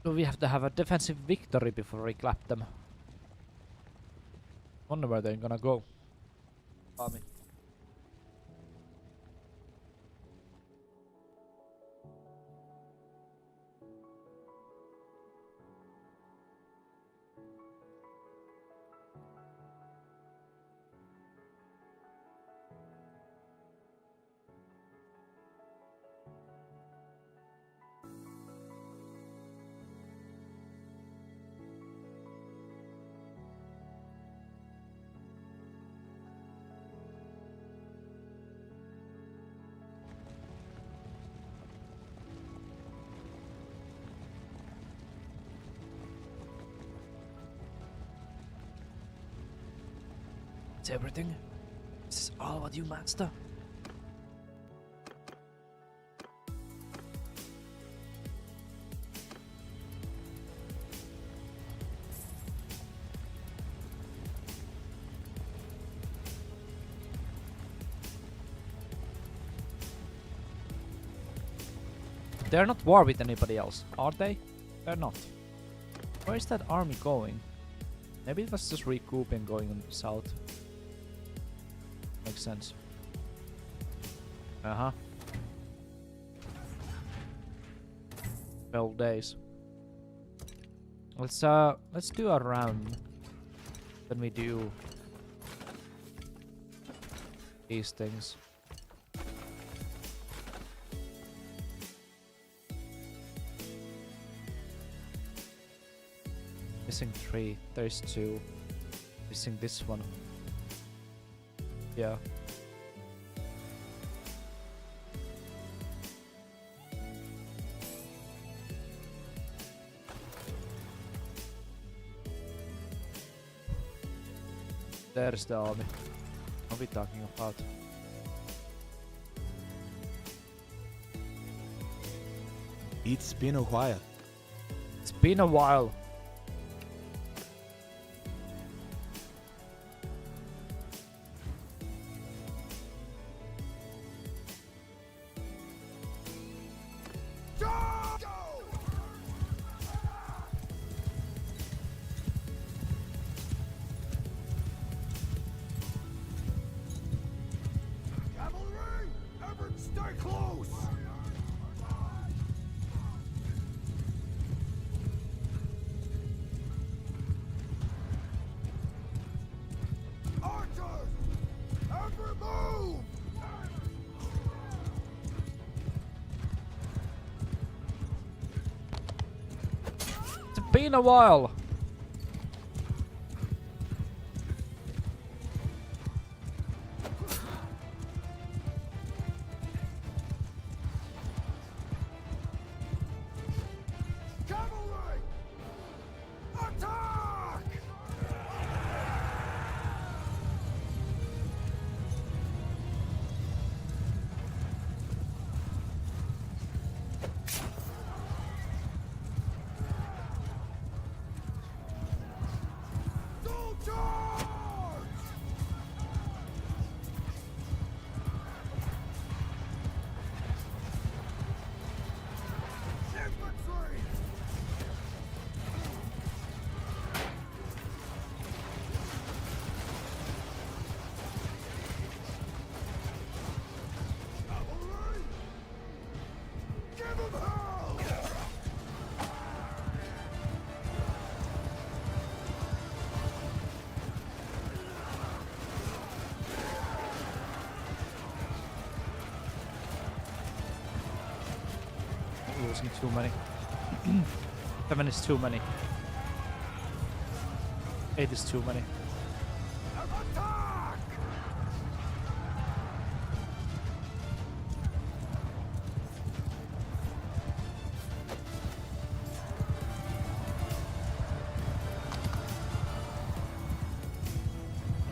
A: So we have to have a defensive victory before we clap them. Wonder where they're gonna go. Army. It's everything. This is all what you master. They're not war with anybody else, are they? They're not. Where is that army going? Maybe it was just recouping going south. Makes sense. Uh-huh. 12 days. Let's do a round. Then we do these things. Missing 3. There's 2. Missing this one. Yeah. There's the army. What are we talking about?
C: It's been a while.
A: It's been a while.
D: Cavalry! Everett, stay close! Archers! Every move!
A: It's been a while.
D: Cavalry! Attack! Soldiers! Infantry! Cavalry! Give 'em hell!
A: Losing too many. 7 is too many. 8 is too many.
D: Attack!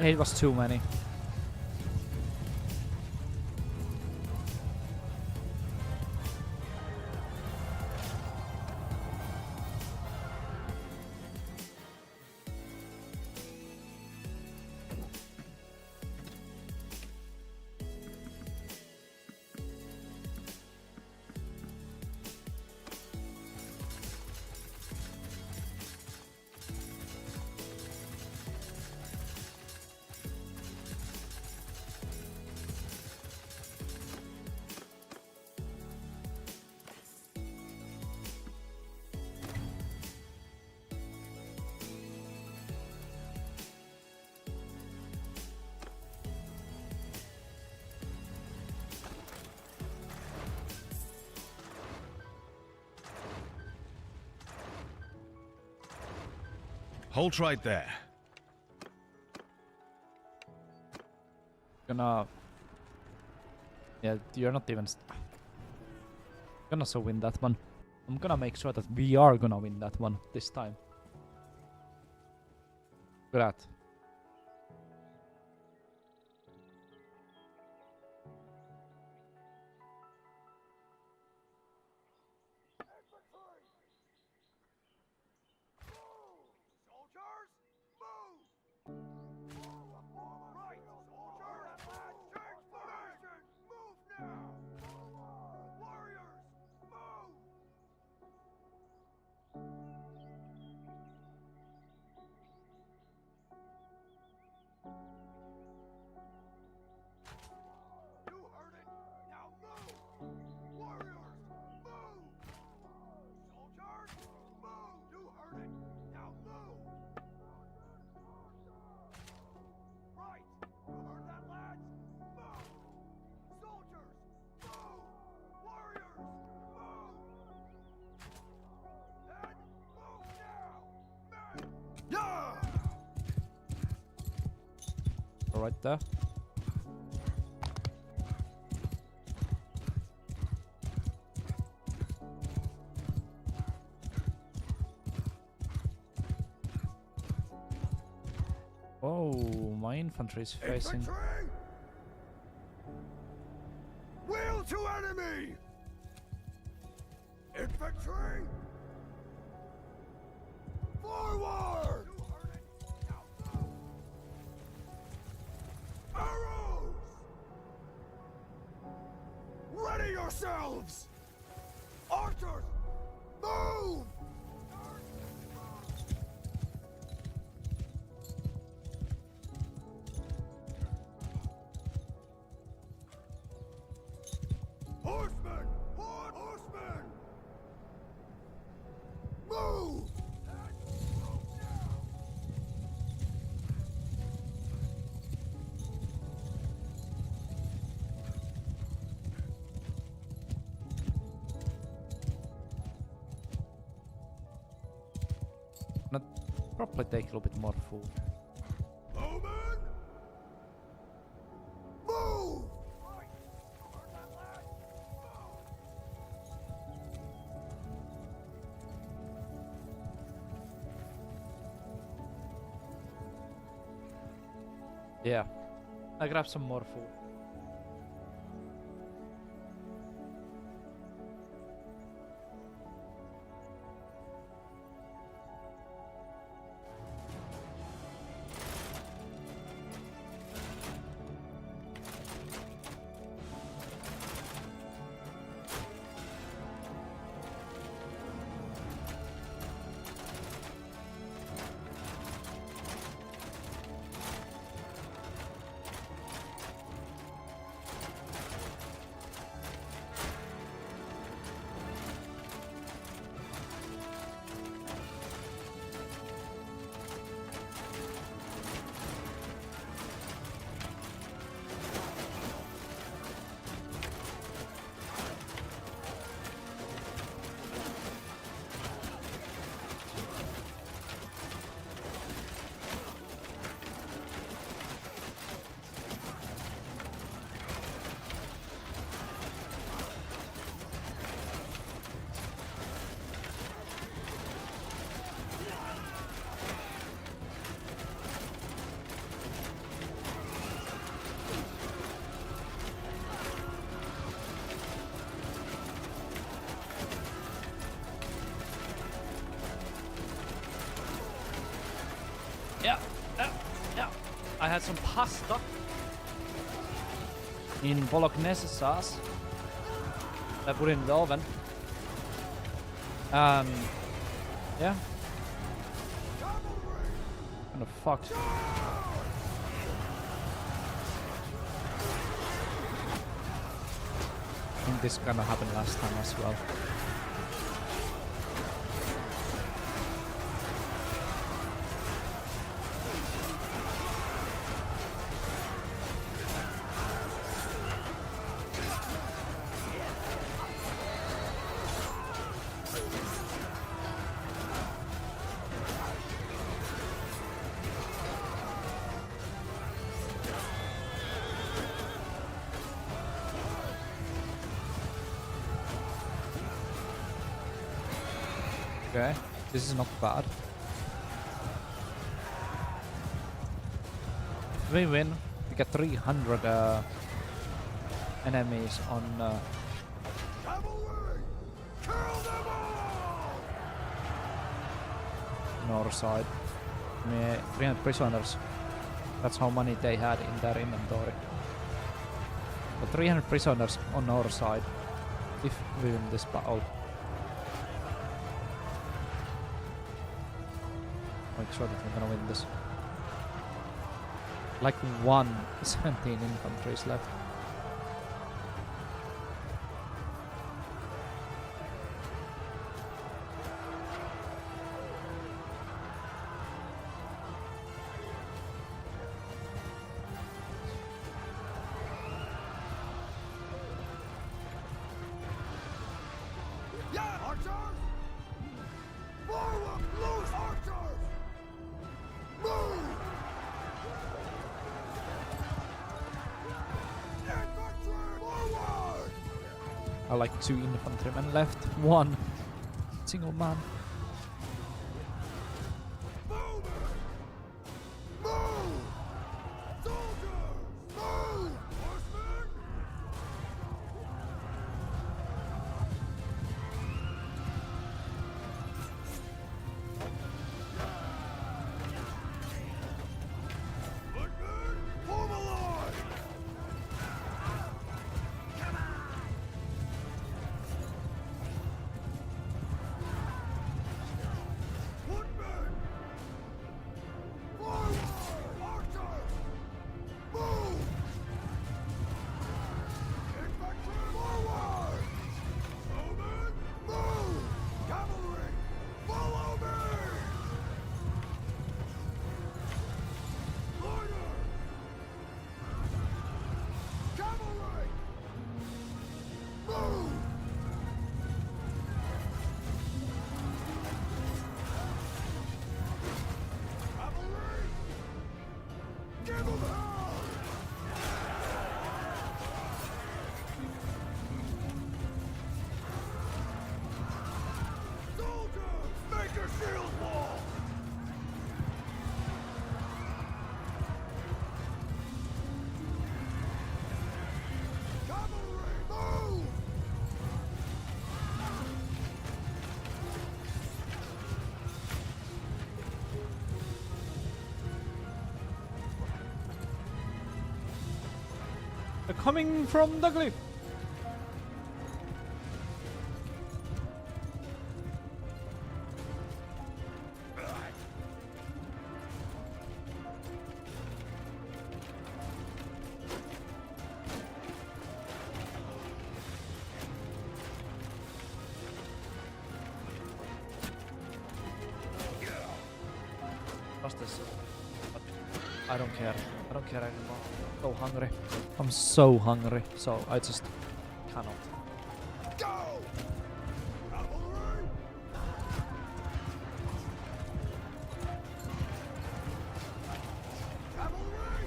A: 8 was too many.
C: Halt right there.
A: Gonna... Yeah, you're not even... Gonna so win that one. I'm gonna make sure that we are gonna win that one this time. Look at that.
D: Soldiers, move! Right, soldiers, change position! Move now! Warriors, move! You heard it! Now move! Warriors, move! Soldiers, move! You heard it! Now move! Right! You heard that, lads? Move! Soldiers, move! Warriors, move! And move now! Men! Yeah!
A: All right there. Oh, my infantry is facing.
D: Infantry! Wheel to enemy! Infantry! Forward! Arrows! Ready yourselves! Archers! Move! Horsemen! Horsemen! Move!
A: Gonna probably take a little bit more food.
D: Bowman! Move!
A: Yeah, I grab some more food. Yeah. I had some pasta in bolognese sauce that I put in the oven. Yeah. Kind of fucked. I think this kind of happened last time as well. Okay, this is not bad. If we win, we get 300 enemies on
D: Cavalry! Kill them all!
A: our side. 300 prisoners. That's how many they had in their inventory. But 300 prisoners on our side if we win this battle. Make sure that we're gonna win this. Like 17 infantry is left.
D: Yeah, archers! Forward! Loose archers! Move! Infantry! Forward!
A: I like 2 infantrymen left. 1 single man.
D: Move it! Move! Soldiers! Move! Horsemen! Footmen! Form a line! Footmen! Forward! Archers! Move! Infantry! Forward! Bowmen! Move! Cavalry! Follow me! Loiter! Cavalry! Move! Cavalry! Give them hell! Soldiers! Make your shield wall! Cavalry! Move!
A: They're coming from the cliff. Trust this. But I don't care. I don't care anymore. So hungry. I'm so hungry. So I just cannot.
D: Go! Cavalry! Cavalry!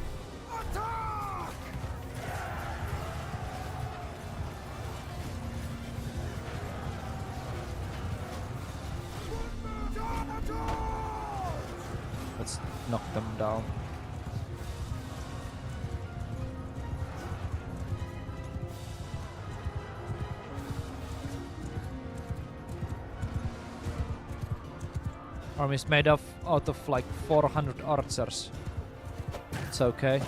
D: Attack! Footmen! Charge!
A: Let's knock them down. Army is made of out of like 400 archers. It's okay.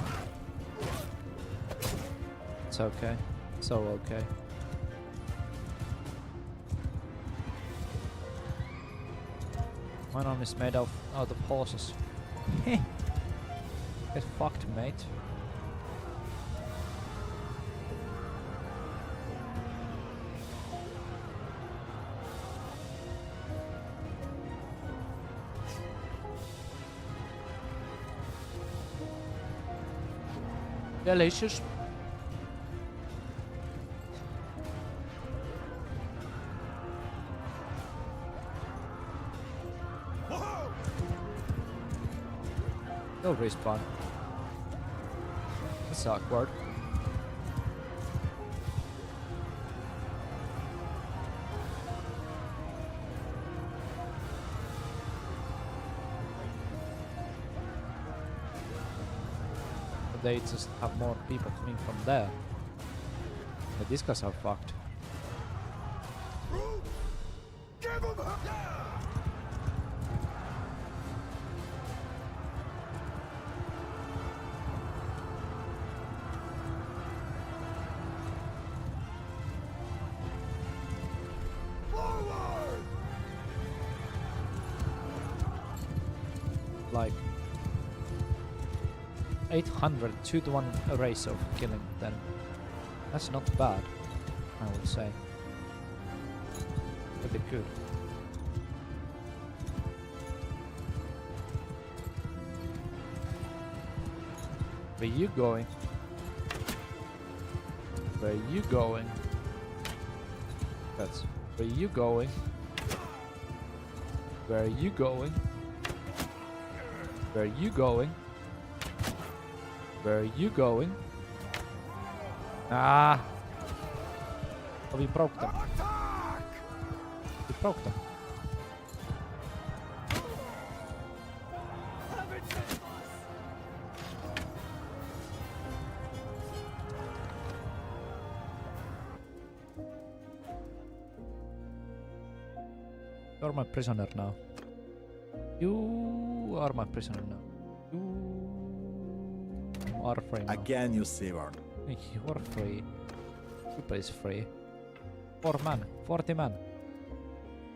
A: It's okay. So okay. My army is made out of horses. Get fucked, mate. Delicious.
D: Whoa!
A: No respawn. That's awkward. they just have more people coming from there. But these guys are fucked.
D: Give him hell! Forward!
A: Like 800 2-to-1 ratio of killing them. That's not bad, I would say. Pretty good. Where you going? Where you going? That's where you going? Where are you going? Where are you going? Where are you going? Ah! Oh, we broke them.
D: Attack!
A: We broke them. You're my prisoner now. You are my prisoner now. You are free now.
C: Again, you Severn.
A: You are free. People is free. 4 man, 40 man.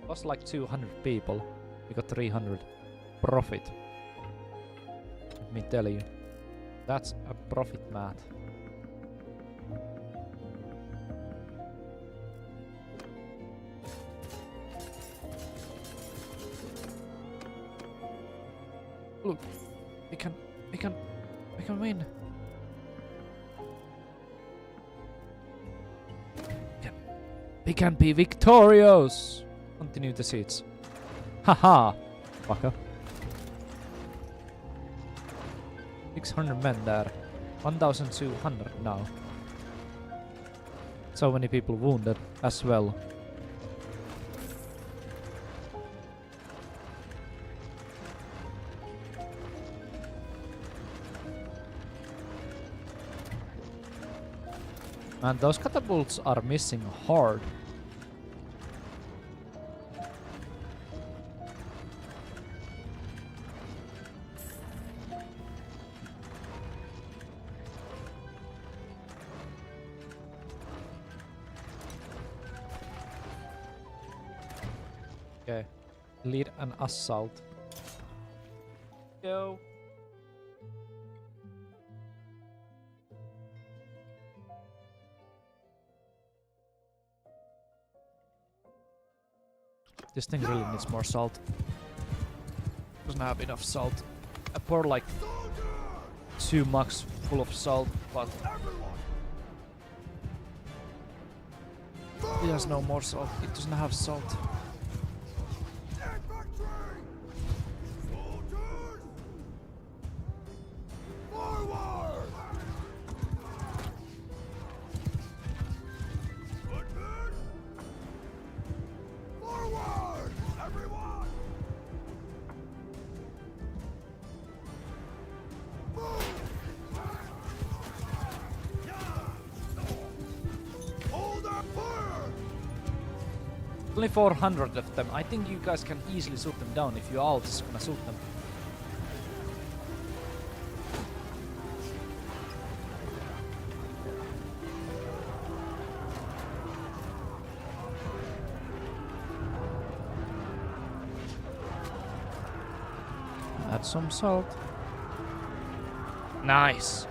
A: Lost like 200 people. We got 300 profit. Let me tell you, that's a profit, Matt. Look, we can win. We can be victorious! Continue the seats. Haha! Fucker. 600 men there. 1,200 now. So many people wounded as well. And those catapults are missing hard. Okay. Lead an assault. Go. This thing really needs more salt. Doesn't have enough salt. I poured like 2 mugs full of salt, but it has no more salt. It doesn't have salt.
D: Infantry! Soldiers! Forward! Footmen! Forward! Everyone! Move! Hold up fire!
A: Only 400 of them. I think you guys can easily shoot them down if you all just gonna shoot them. Add some salt. Nice.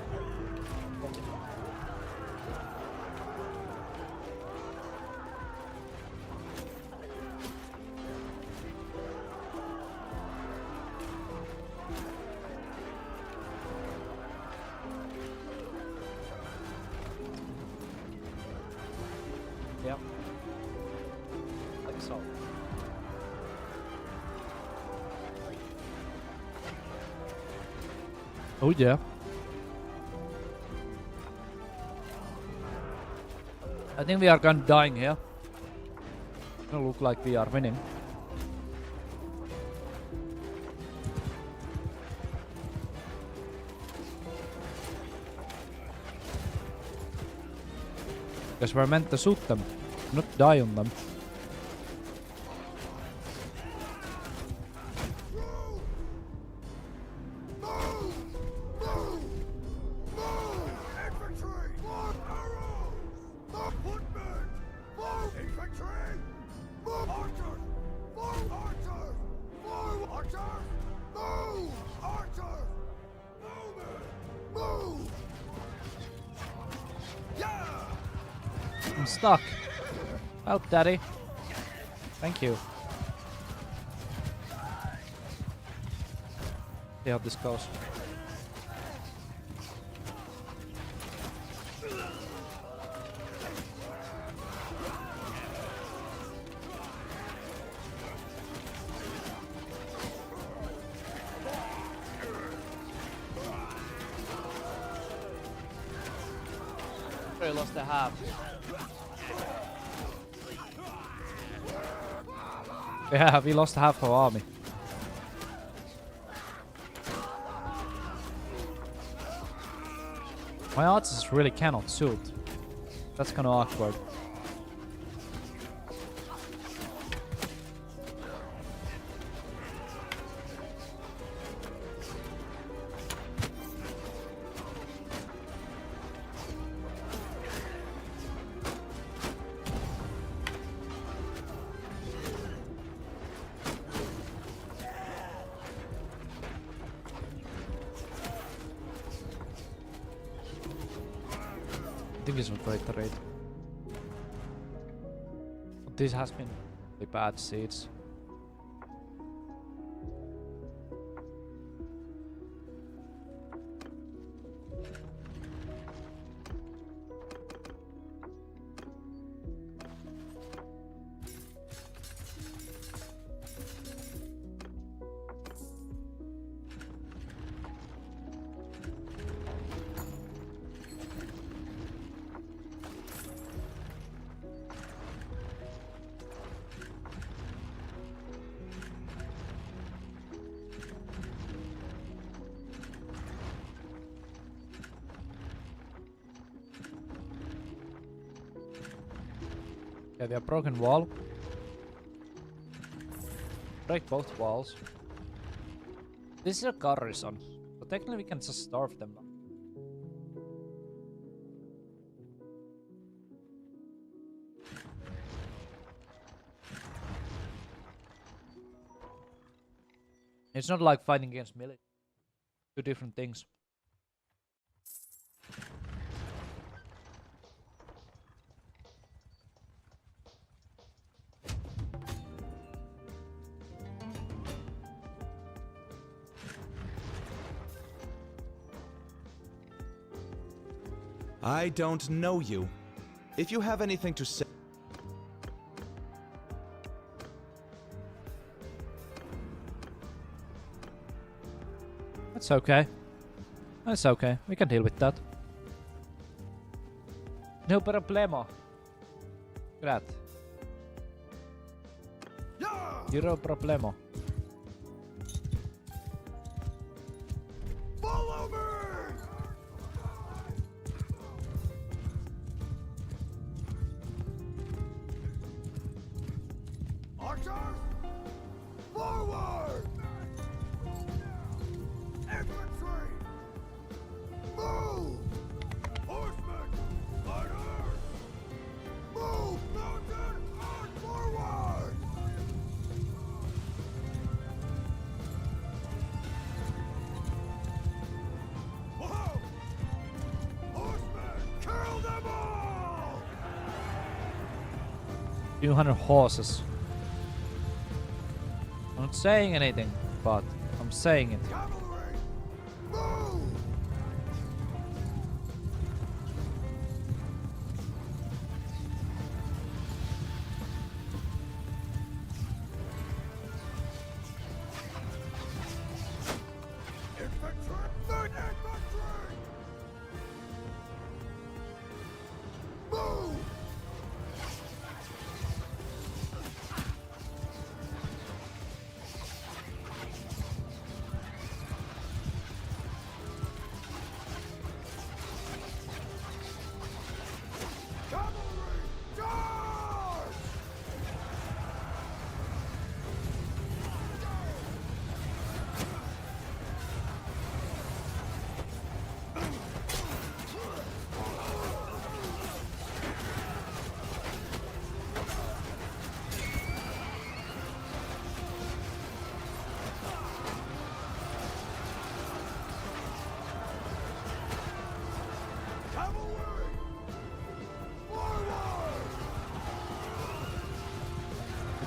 A: Yep. Like so. Oh yeah. I think we are kind of dying here. Doesn't look like we are winning. Because we're meant to shoot them, not die on them.
D: Infantry! More arrows! More footmen! More infantry! More archers! More archers! More archers! Move! Archers! Move! Move! Yeah!
A: I'm stuck. Help, Daddy. Thank you. See how this goes.
E: They lost their half.
A: Yeah, we lost half our army. My archers really cannot shoot. That's kinda awkward. I think this was great trade. But this has been really bad seeds. Okay, we have broken wall. Break both walls. This is a garrison, so technically we can just starve them. It's not like fighting against military. Two different things.
C: I don't know you. If you have anything to say...
A: That's okay. That's okay. We can deal with that. No problemo. Grat.
D: Yeah!
A: Zero problemo.
D: Follow me! Archers! Forward! Infantry! Move! Horsemen! Fighters! Move! Mounted and forward! Whoa! Horsemen! Kill them all!
A: 200 horses. I'm not saying anything, but I'm saying it.
D: Cavalry! Move! Infantry! Third infantry! Move!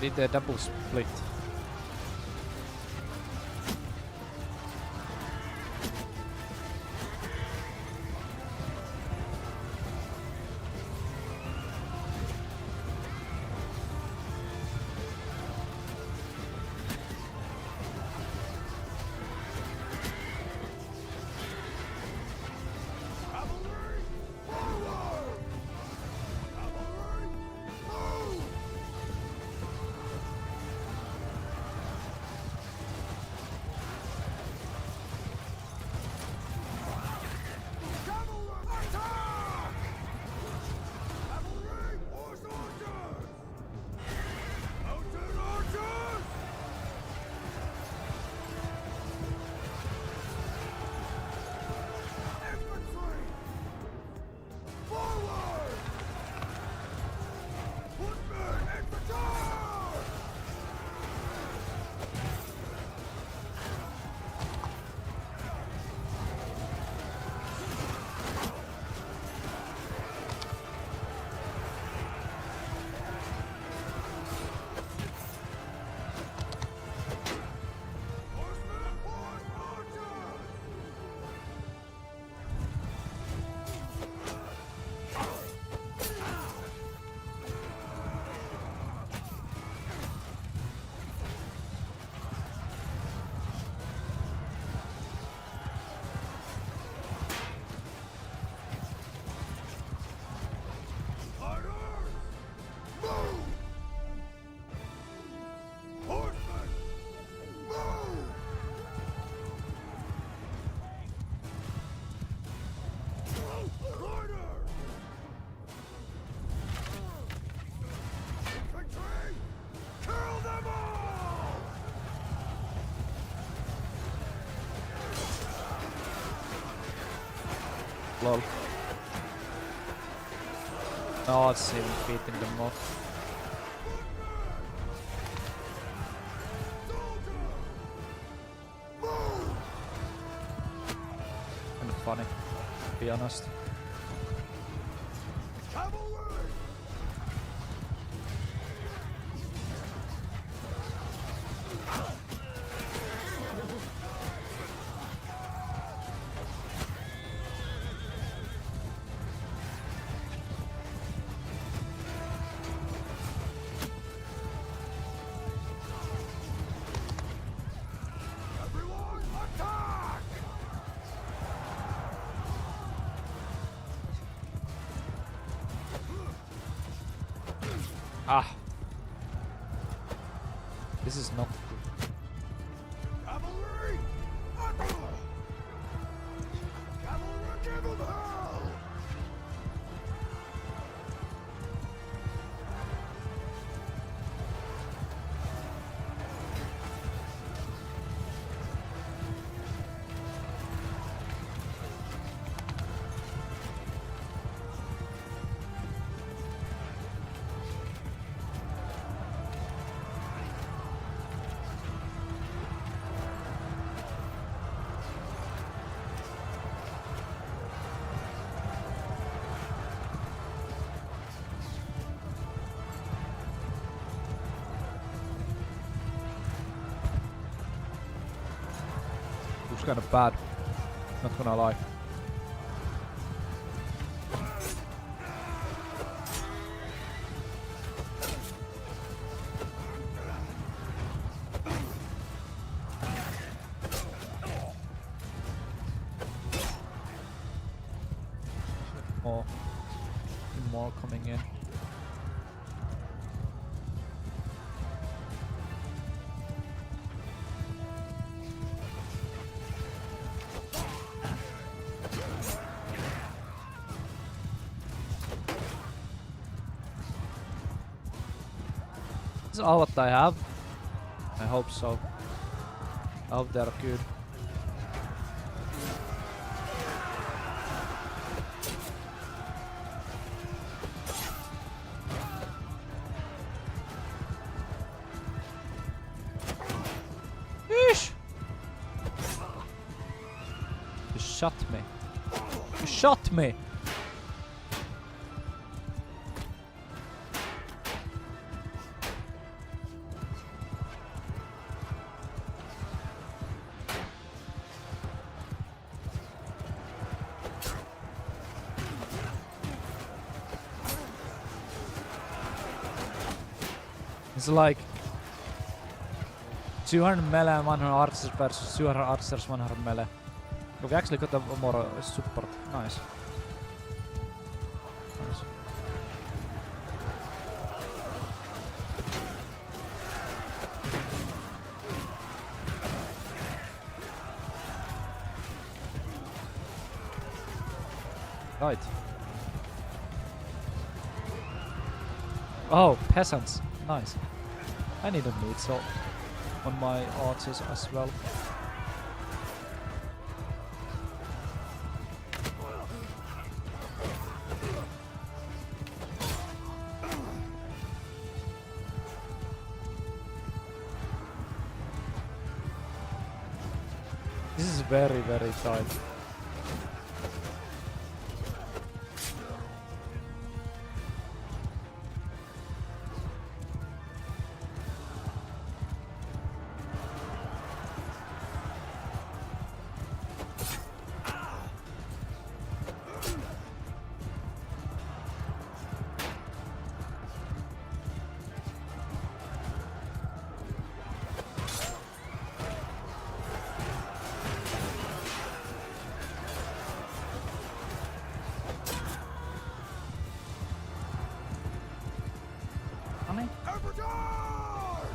A: did a double split.
D: Cavalry, forward! Cavalry, move! Cavalry, attack! Cavalry, horse archers! Mounted archers! Infantry! Forward! Footmen in the charge! Horsemen, horse archers! Riders, move! Horsemen, move! Riders! Infantry, kill them all!
A: Lol. Oh, it's even beating them off. Kind of funny, to be honest.
D: Cavalry! Everyone, attack!
A: Ah! This is not good.
D: Cavalry! Attack! Cavalry, give them hell!
A: Looks kind of bad. Not gonna lie. More coming in. This is all what I have. I hope so. I hope they're good. Yeesh! You shot me. You shot me! It's like 200 melee and 100 archers versus 200 archers, 100 melee. We actually got a more support. Nice. Nice. Right. Oh, peasants. Nice. I need a meat so on my archers as well. This is very, very tight.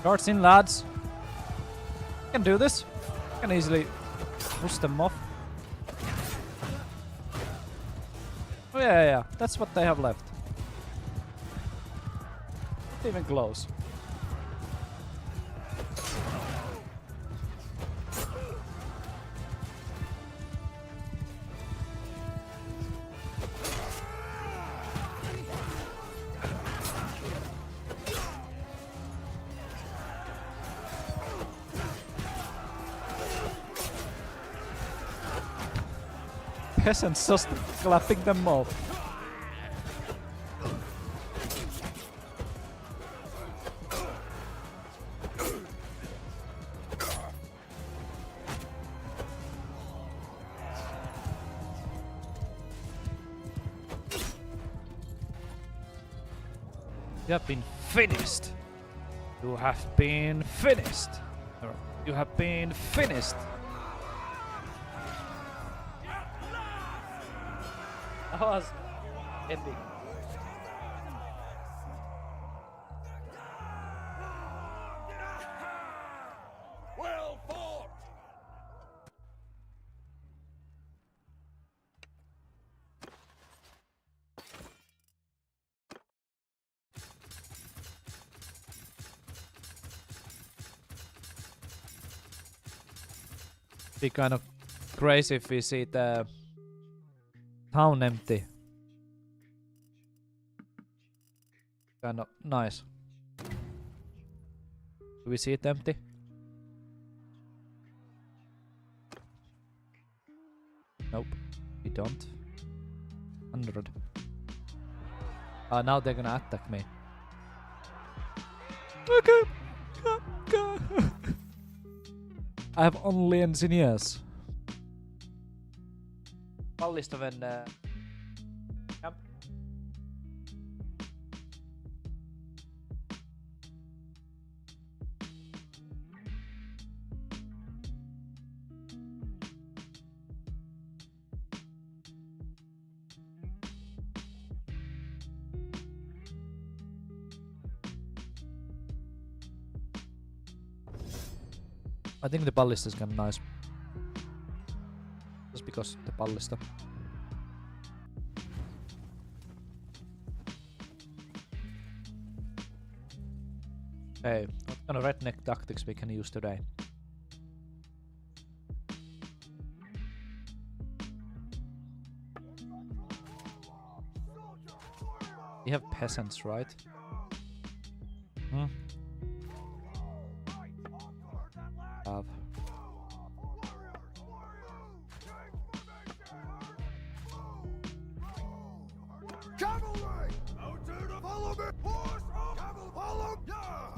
A: Darts in, lads. Can do this. Can easily push them off. Oh yeah. That's what they have left. Not even close. Peasants just clapping them off. You have been finished. You have been finished. You have been finished. That was epic.
D: Well fought!
A: Be kind of crazy if we see the town empty. Kind of nice. Do we see it empty? Nope, we don't. 100. Now they're gonna attack me. Okay. I have only engineers. Pallistaven camp. I think the ballista is kind of nice. Just because the ballista. Hey, what kind of redneck tactics we can use today? We have peasants, right? Hmm? Have.
D: Cavalry! Out to the follow me! Horse up! Cavalry! Follow! Yeah!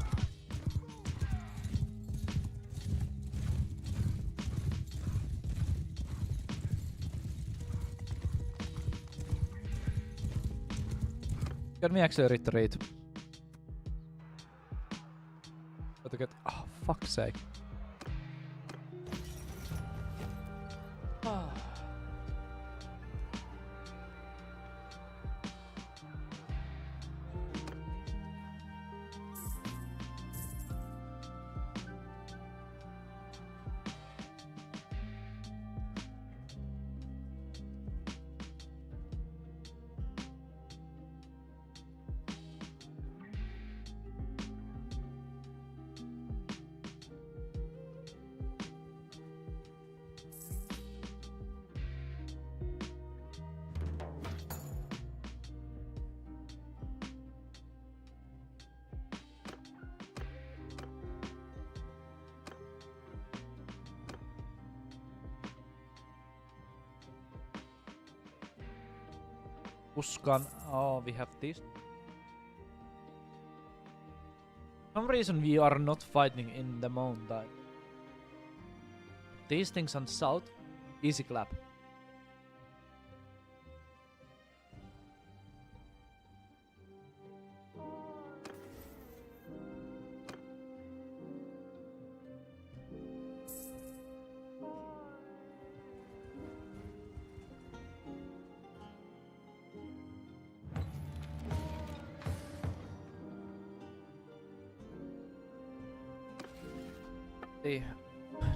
A: Can we actually retreat? to get... Oh, fuck's sake. Uskan. Oh, we have this. For some reason we are not fighting in the mountain. These things on south, easy clap.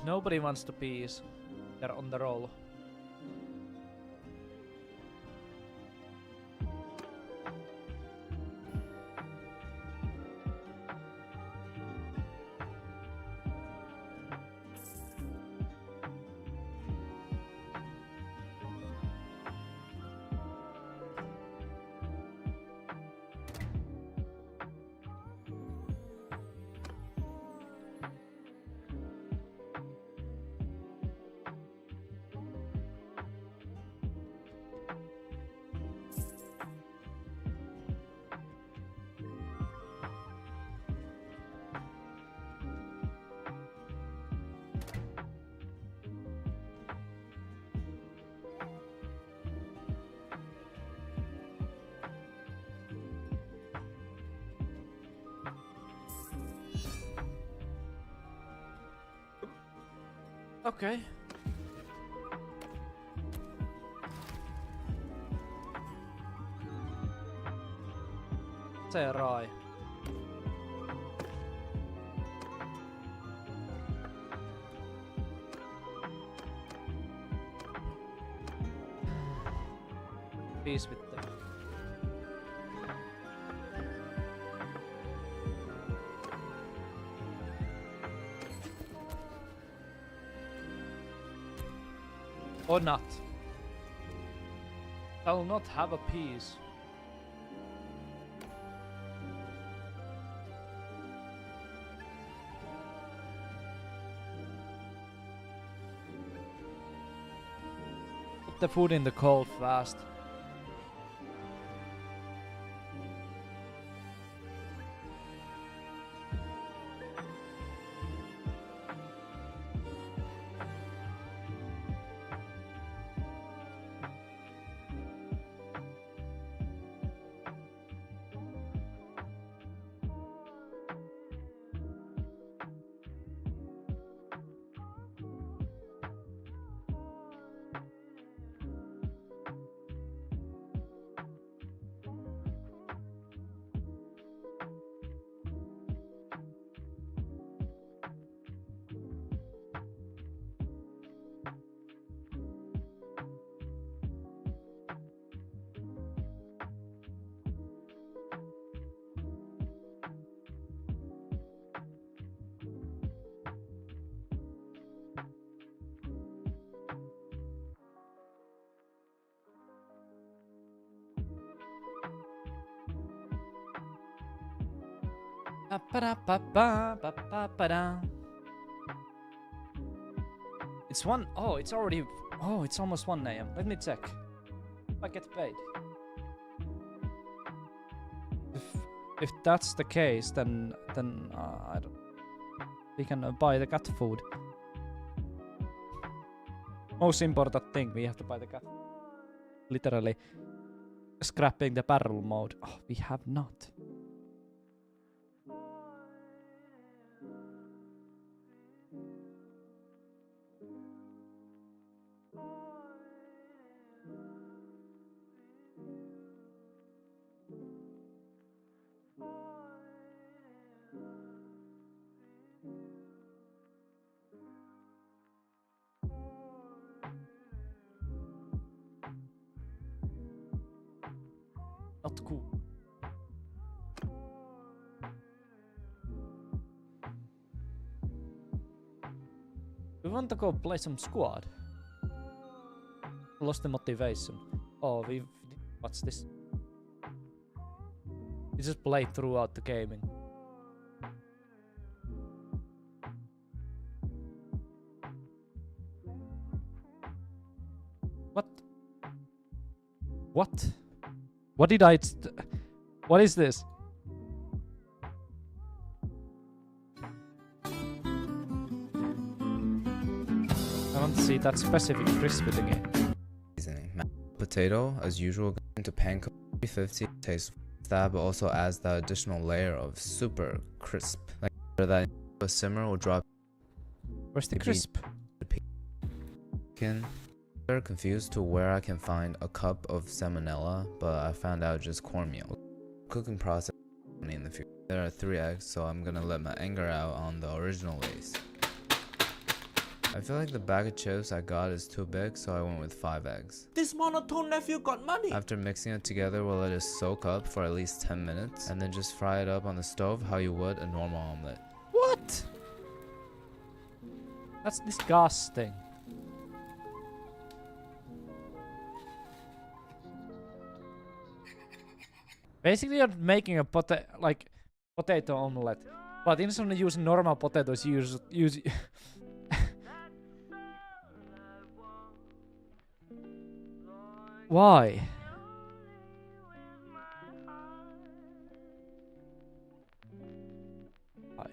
A: Nobody wants to peace. They're on the roll. Okay. Se Rai. Peace with them. Or not. I will not have a peace. Put the food in the cold fast. It's one. Oh, it's already. Oh, it's almost 1 a.m. Let me check. If I get paid. If that's the case, then I don't. We can buy the cat food. Most important thing, we have to buy the cat. Literally scrapping the barrel mode. Oh, we have not. Not cool. We want to go play some squad. Lost the motivation. Oh, we've what's this? We just played throughout the gaming. What? What? What did I? What is this? I want to see that specific crispy thingy.
F: Seasoning. Potato, as usual, goes into pan cook 350. Tastes that, but also adds that additional layer of super crisp. Like that a simmer will drop.
A: Where's the
F: Maybe-
A: crisp?
F: Chicken. They're confused to where I can find a cup of salmonella, but I found out just cornmeal. Cooking process in the future. There are 3 eggs, so I'm gonna let my anger out on the original Lay's. I feel like the bag of chips I got is too big, so I went with 5 eggs.
G: This monotone nephew got money.
F: After mixing it together, we'll let it soak up for at least 10 minutes, and then just fry it up on the stove how you would a normal omelet.
A: What? That's disgusting. Basically, you're making a potato omelette, but instead of using normal potatoes, you use Why? Why?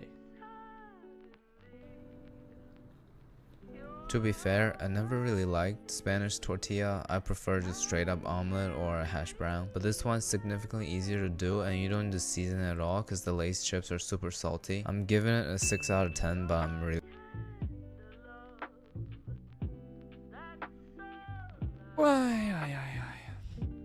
F: To be fair, I never really liked Spanish tortilla. I prefer just straight up omelet or a hash brown. But this one's significantly easier to do, and you don't need to season it at all because the Lay's chips are super salty. I'm giving it a 6 out of 10, but I'm really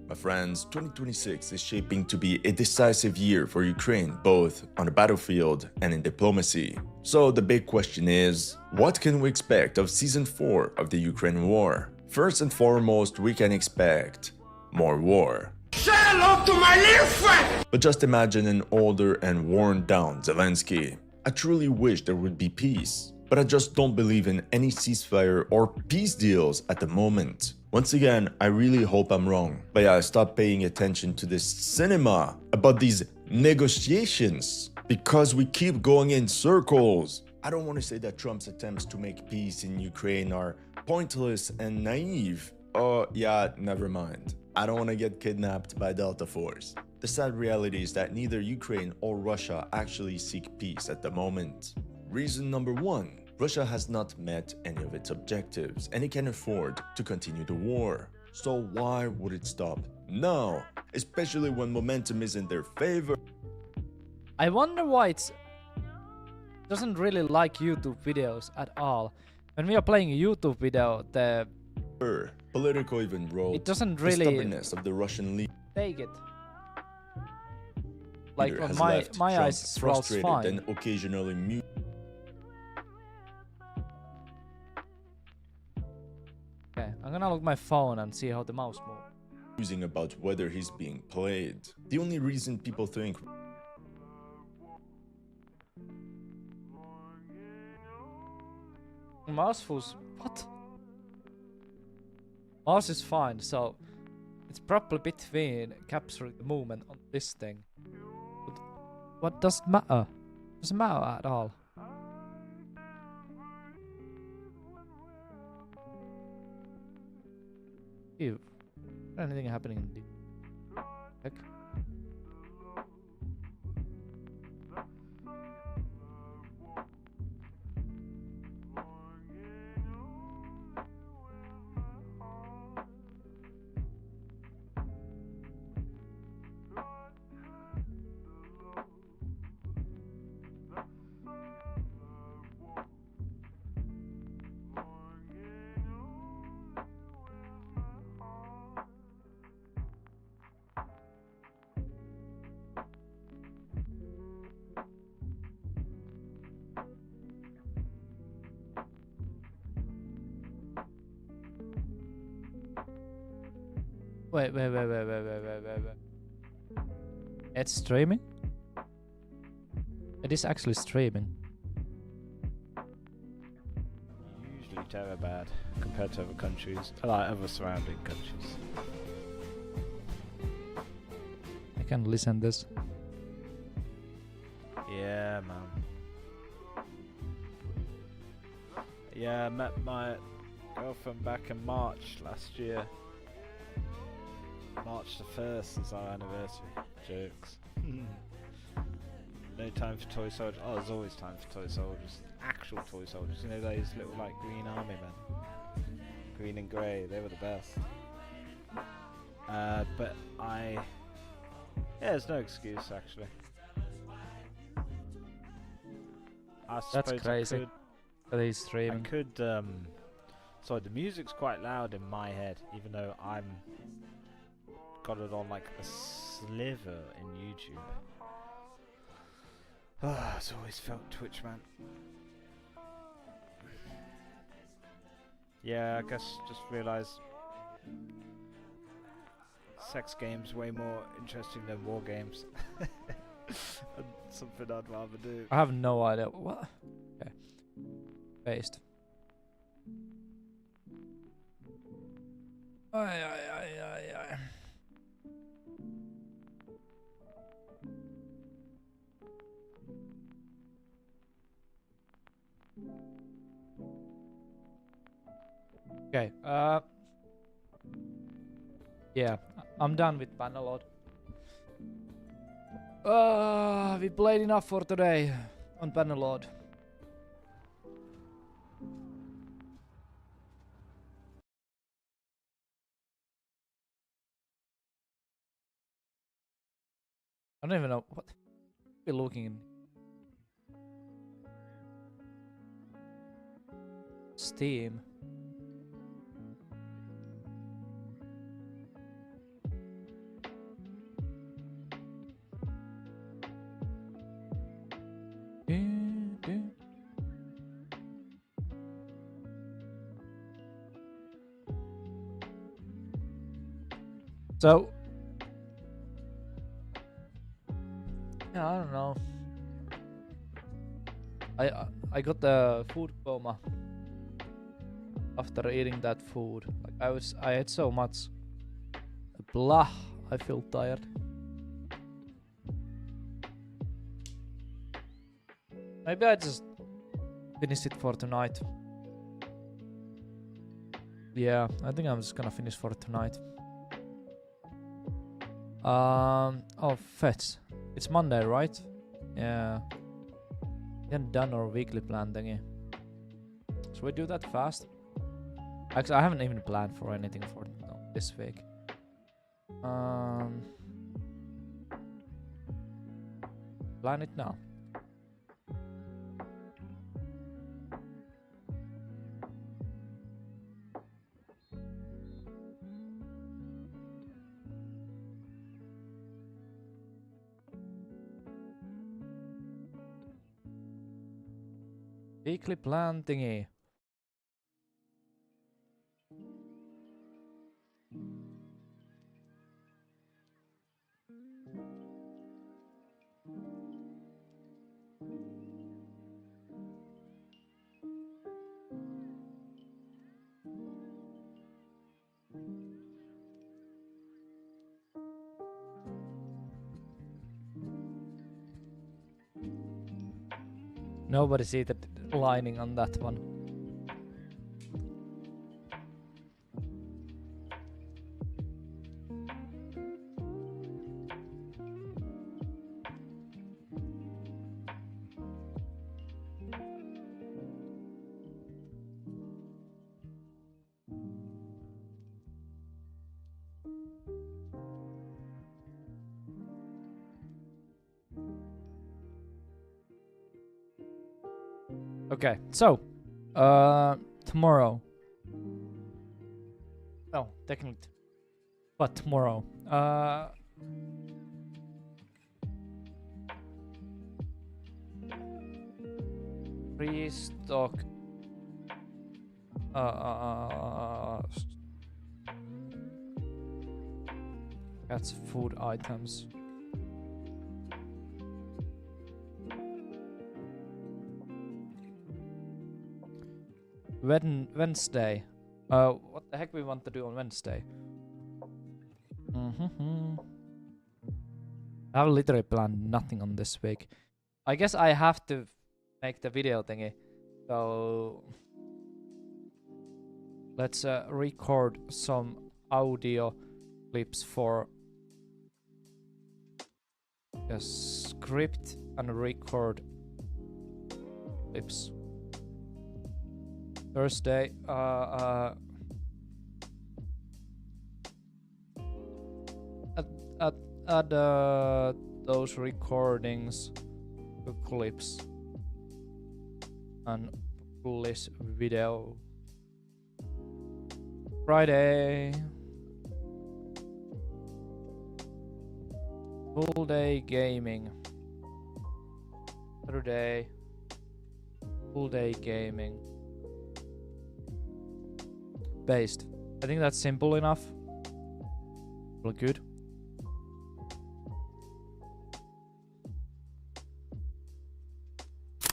D: My friends, 2026 is shaping to be a decisive year for Ukraine, both on the battlefield and in diplomacy. So the big question is, what can we expect of Season 4 of the Ukraine war? First and foremost, we can expect more war.
G: Say hello to my little friend.
D: But just imagine an older and worn down Zelensky. I truly wish there would be peace, but I just don't believe in any ceasefire or peace deals at the moment. Once again, I really hope I'm wrong. But yeah, stop paying attention to this cinema about these negotiations because we keep going in circles. I don't want to say that Trump's attempts to make peace in Ukraine are pointless and naive. Oh yeah, never mind. I don't want to get kidnapped by Delta Force. The sad reality is that neither Ukraine or Russia actually seek peace at the moment. Reason number 1. Russia has not met any of its objectives, and it can afford to continue the war. So why would it stop now? Especially when momentum is in their favor.
A: I wonder why it doesn't really like YouTube videos at all. When we are playing a YouTube video,
D: Politico even wrote
A: it doesn't
D: the
A: really
D: stubbornness of the Russian leader
A: take it. Like on
D: has
A: my
D: left
A: my
D: Trump
A: eyes, it rolls
D: frustrated
A: fine.
D: and occasionally
A: Okay, I'm gonna look my phone and see how the mouse moves.
D: musing about whether he's being played. The only reason people think
A: Mouse feels what? Mouse is fine, so it's probably between capturing the movement on this thing. But what does it matter? Doesn't matter at all. Ew. Anything happening in the heck? Wait. It's streaming? It is actually streaming.
H: Usually terror bad compared to other countries, like other surrounding countries.
A: I can listen this.
H: Yeah, man. Yeah, I met my girlfriend back in March last year. March the 1st is our anniversary. Jokes. No time for toy soldiers. Oh, there's always time for toy soldiers. Actual toy soldiers. You know those little like green army men? Green and grey. They were the best. But yeah, there's no excuse actually. I
A: That's
H: suppose
A: crazy. That he's streaming.
H: I could, sorry, the music's quite loud in my head, even though I'm got it on like a sliver in YouTube. Ah, it's always felt Twitch, man. Yeah, I guess just realised sex games way more interesting than war games. And something I'd rather do.
A: I have no idea. What? Okay. Paste. Ay. Okay, yeah, I'm done with Bannerlord. We played enough for today on Bannerlord. I don't even know what we're looking in. Steam. So, yeah, I don't know. I got the food coma after eating that food. Like I ate so much. Blah, I feel tired. Maybe I just finish it for tonight. Yeah, I think I'm just gonna finish for tonight. Oh, fetch. It's Monday, right? Yeah. We haven't done our weekly plan thingy. Should we do that fast? Actually, I haven't even planned for anything for this week. Plan it now. Weekly plan thingy. Nobody see the lining on that one. Okay, so tomorrow. Oh, technically, but tomorrow. Restock. That's food items. Wednesday. What the heck we want to do on Wednesday? I have literally planned nothing on this week. I guess I have to make the video thingy. So let's record some audio clips for a script and record clips. Thursday, add those recordings to clips and publish video. Friday, full day gaming. Saturday, full day gaming. Based. I think that's simple enough. Well, good.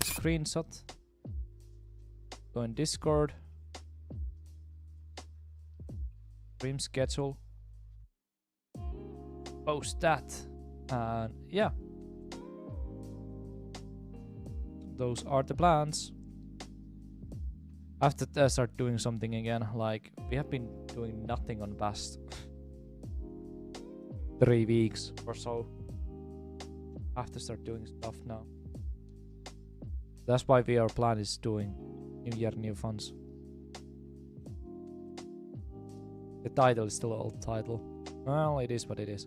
A: Screenshot. Go in Discord. Stream schedule. Post that. And yeah. Those are the plans. I have to start doing something again. Like, we have been doing nothing on past 3 weeks or so. I have to start doing stuff now. That's why our plan is doing New Year, New Funds. The title is still an old title. Well, it is what it is.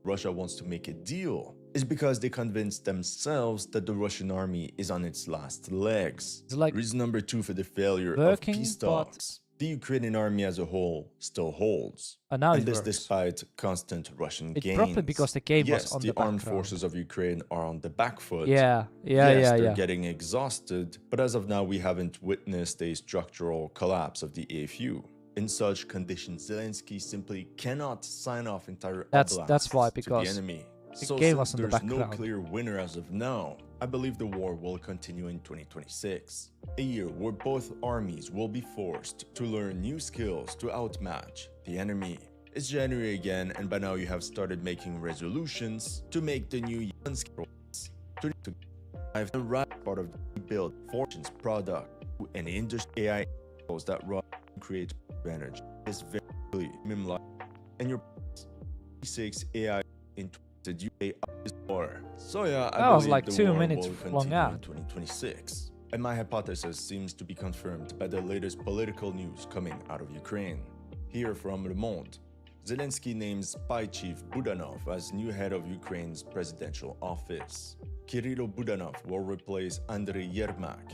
D: Russia wants to make a deal is because they convinced themselves that the Russian army is on its last legs.
A: It's like
D: reason number 2 for the failure of
A: working,
D: peace
A: but
D: talks. The Ukrainian army as a whole still holds.
A: now
D: And
A: it
D: this
A: works.
D: despite constant Russian
A: It's
D: gains.
A: probably because the game
D: yes,
A: was on
D: the
A: the
D: armed
A: background.
D: forces of Ukraine are on the back foot.
A: Yeah,
D: They're getting exhausted, but as of now we haven't witnessed a structural collapse of the AFU. In such conditions, Zelensky simply cannot sign off entire
A: That's
D: oblasts
A: why,
D: to
A: because
D: the enemy.
A: the
D: So
A: game
D: since
A: was on the
D: there's no
A: background.
D: clear winner as of now, I believe the war will continue in 2026. A year where both armies will be forced to learn new skills to outmatch the enemy. It's January again, and by now you have started making resolutions to make the new skills to drive the right part of the build fortunes product and industry AI that run create advantage. This very mimla and your 6 AI in the UA is war. So yeah, I
A: That was
D: believe
A: like
D: the
A: 2
D: war
A: minutes
D: will
A: long
D: continue in
A: ad.
D: 2026. And my hypothesis seems to be confirmed by the latest political news coming out of Ukraine. Here from Le Monde, Zelensky names spy chief Budanov as new head of Ukraine's presidential office. Kirilo Budanov will replace Andrei Yermak,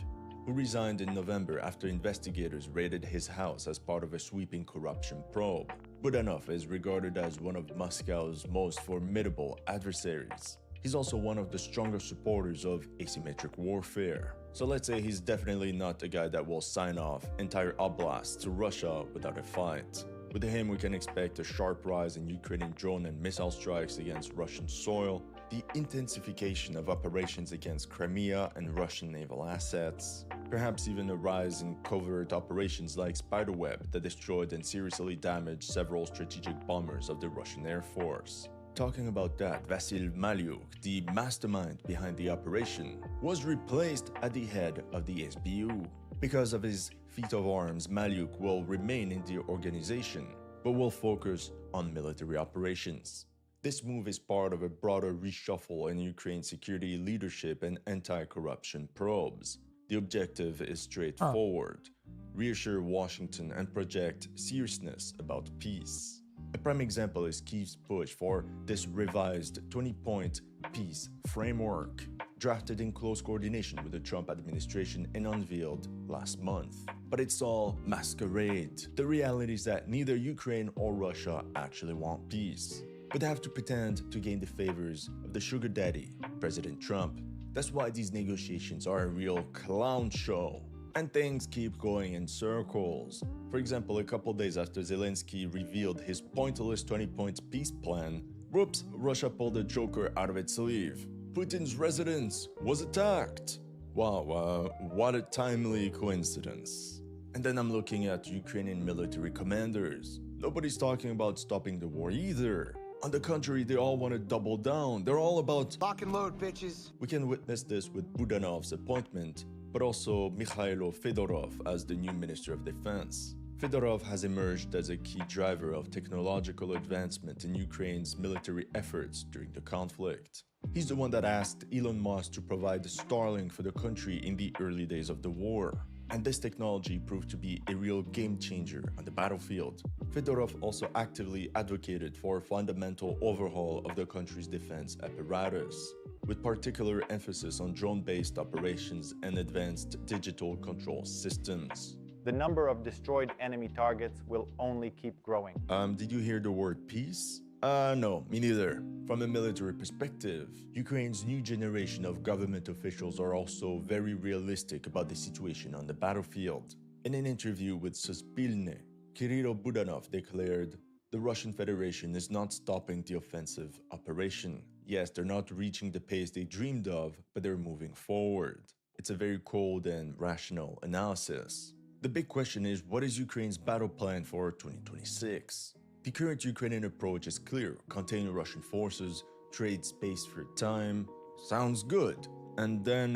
D: who resigned in November after investigators raided his house as part of a sweeping corruption probe. Budanov is regarded as one of Moscow's most formidable adversaries. He's also one of the strongest supporters of asymmetric warfare. So let's say he's definitely not a guy that will sign off entire oblasts to Russia without a fight. With him, we can expect a sharp rise in Ukrainian drone and missile strikes against Russian soil, the intensification of operations against Crimea and Russian naval assets, perhaps even a rise in covert operations like Spiderweb that destroyed and seriously damaged several strategic bombers of the Russian Air Force. Talking about that, Vasil Malyuk, the mastermind behind the operation, was replaced at the head of the SBU. Because of his feat of arms, Malyuk will remain in the organization, but will focus on military operations. This move is part of a broader reshuffle in Ukraine's security leadership and anti-corruption probes. The objective is straightforward: reassure Washington and project seriousness about peace. A prime example is Kyiv's push for this revised 20-point peace framework, drafted in close coordination with the Trump administration and unveiled last month. But it's all masquerade. The reality is that neither Ukraine or Russia actually want peace, but they have to pretend to gain the favors of the sugar daddy, President Trump. That's why these negotiations are a real clown show. And things keep going in circles. For example, a couple days after Zelensky revealed his pointless 20-point peace plan, whoops, Russia pulled a joker out of its sleeve. Putin's residence was attacked. Wow, what a timely coincidence. And then I'm looking at Ukrainian military commanders. Nobody's talking about stopping the war either. On the contrary, they all want to double down. They're all about
G: Lock and load, bitches.
D: We can witness this with Budanov's appointment, but also Mikhailo Fedorov as the new Minister of Defense. Fedorov has emerged as a key driver of technological advancement in Ukraine's military efforts during the conflict. He's the one that asked Elon Musk to provide Starlink for the country in the early days of the war. And this technology proved to be a real game changer on the battlefield. Fedorov also actively advocated for a fundamental overhaul of the country's defense apparatus, with particular emphasis on drone-based operations and advanced digital control systems.
I: The number of destroyed enemy targets will only keep growing.
D: Did you hear the word peace? No, me neither. From a military perspective, Ukraine's new generation of government officials are also very realistic about the situation on the battlefield. In an interview with Suspilne, Kirill Budanov declared, "The Russian Federation is not stopping the offensive operation. Yes, they're not reaching the pace they dreamed of, but they're moving forward." It's a very cold and rational analysis. The big question is, what is Ukraine's battle plan for 2026? The current Ukrainian approach is clear: contain Russian forces, trade space for time. Sounds good. And then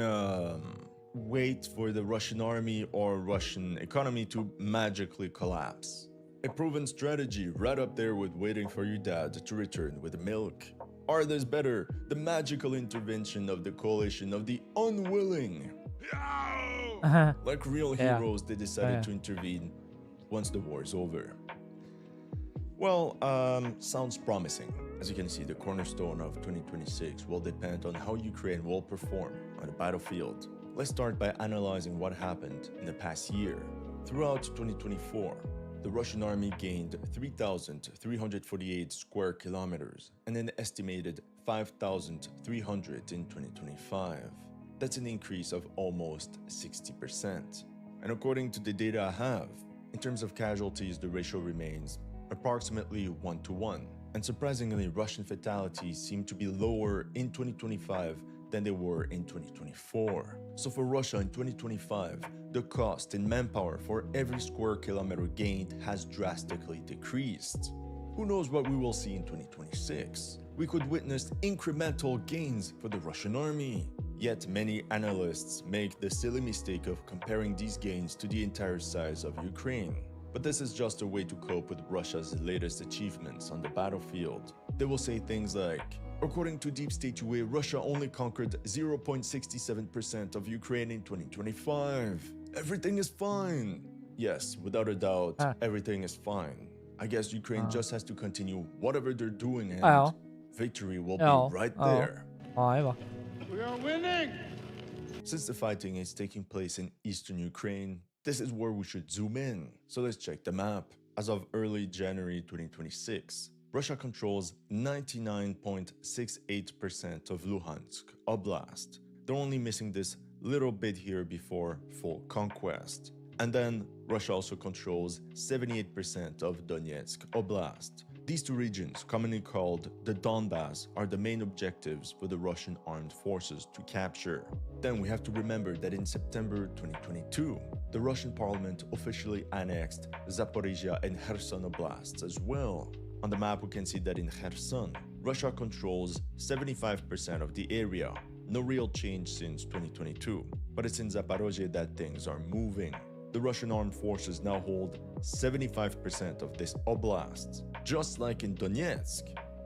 D: wait for the Russian army or Russian economy to magically collapse. A proven strategy right up there with waiting for your dad to return with the milk. Or there's better, the magical intervention of the coalition of the unwilling. Like real heroes, they decided to intervene once the war is over. Well, sounds promising. As you can see, the cornerstone of 2026 will depend on how Ukraine will perform on the battlefield. Let's start by analyzing what happened in the past year. Throughout 2024, the Russian army gained 3,348 square kilometers and an estimated 5,300 in 2025. That's an increase of almost 60%. And according to the data I have, in terms of casualties, the ratio remains approximately 1-to-1. And surprisingly, Russian fatalities seem to be lower in 2025 than they were in 2024. So for Russia in 2025, the cost in manpower for every square kilometer gained has drastically decreased. Who knows what we will see in 2026? We could witness incremental gains for the Russian army. Yet many analysts make the silly mistake of comparing these gains to the entire size of Ukraine. But this is just a way to cope with Russia's latest achievements on the battlefield. They will say things like, according to Deep State UA, Russia only conquered 0.67% of Ukraine in 2025. Everything is fine. Yes, without a doubt, everything is fine. I guess Ukraine just has to continue whatever they're doing and victory will be right there.
G: We are winning!
D: Since the fighting is taking place in eastern Ukraine, this is where we should zoom in. So let's check the map. As of early January 2026, Russia controls 99.68% of Luhansk Oblast. They're only missing this little bit here before full conquest. And then Russia also controls 78% of Donetsk Oblast. These two regions, commonly called the Donbas, are the main objectives for the Russian armed forces to capture. Then we have to remember that in September 2022, the Russian parliament officially annexed Zaporizhia and Kherson Oblasts as well. On the map, we can see that in Kherson, Russia controls 75% of the area. No real change since 2022, but it's in Zaporizhia that things are moving. The Russian armed forces now hold 75% of this oblast. Just like in Donetsk,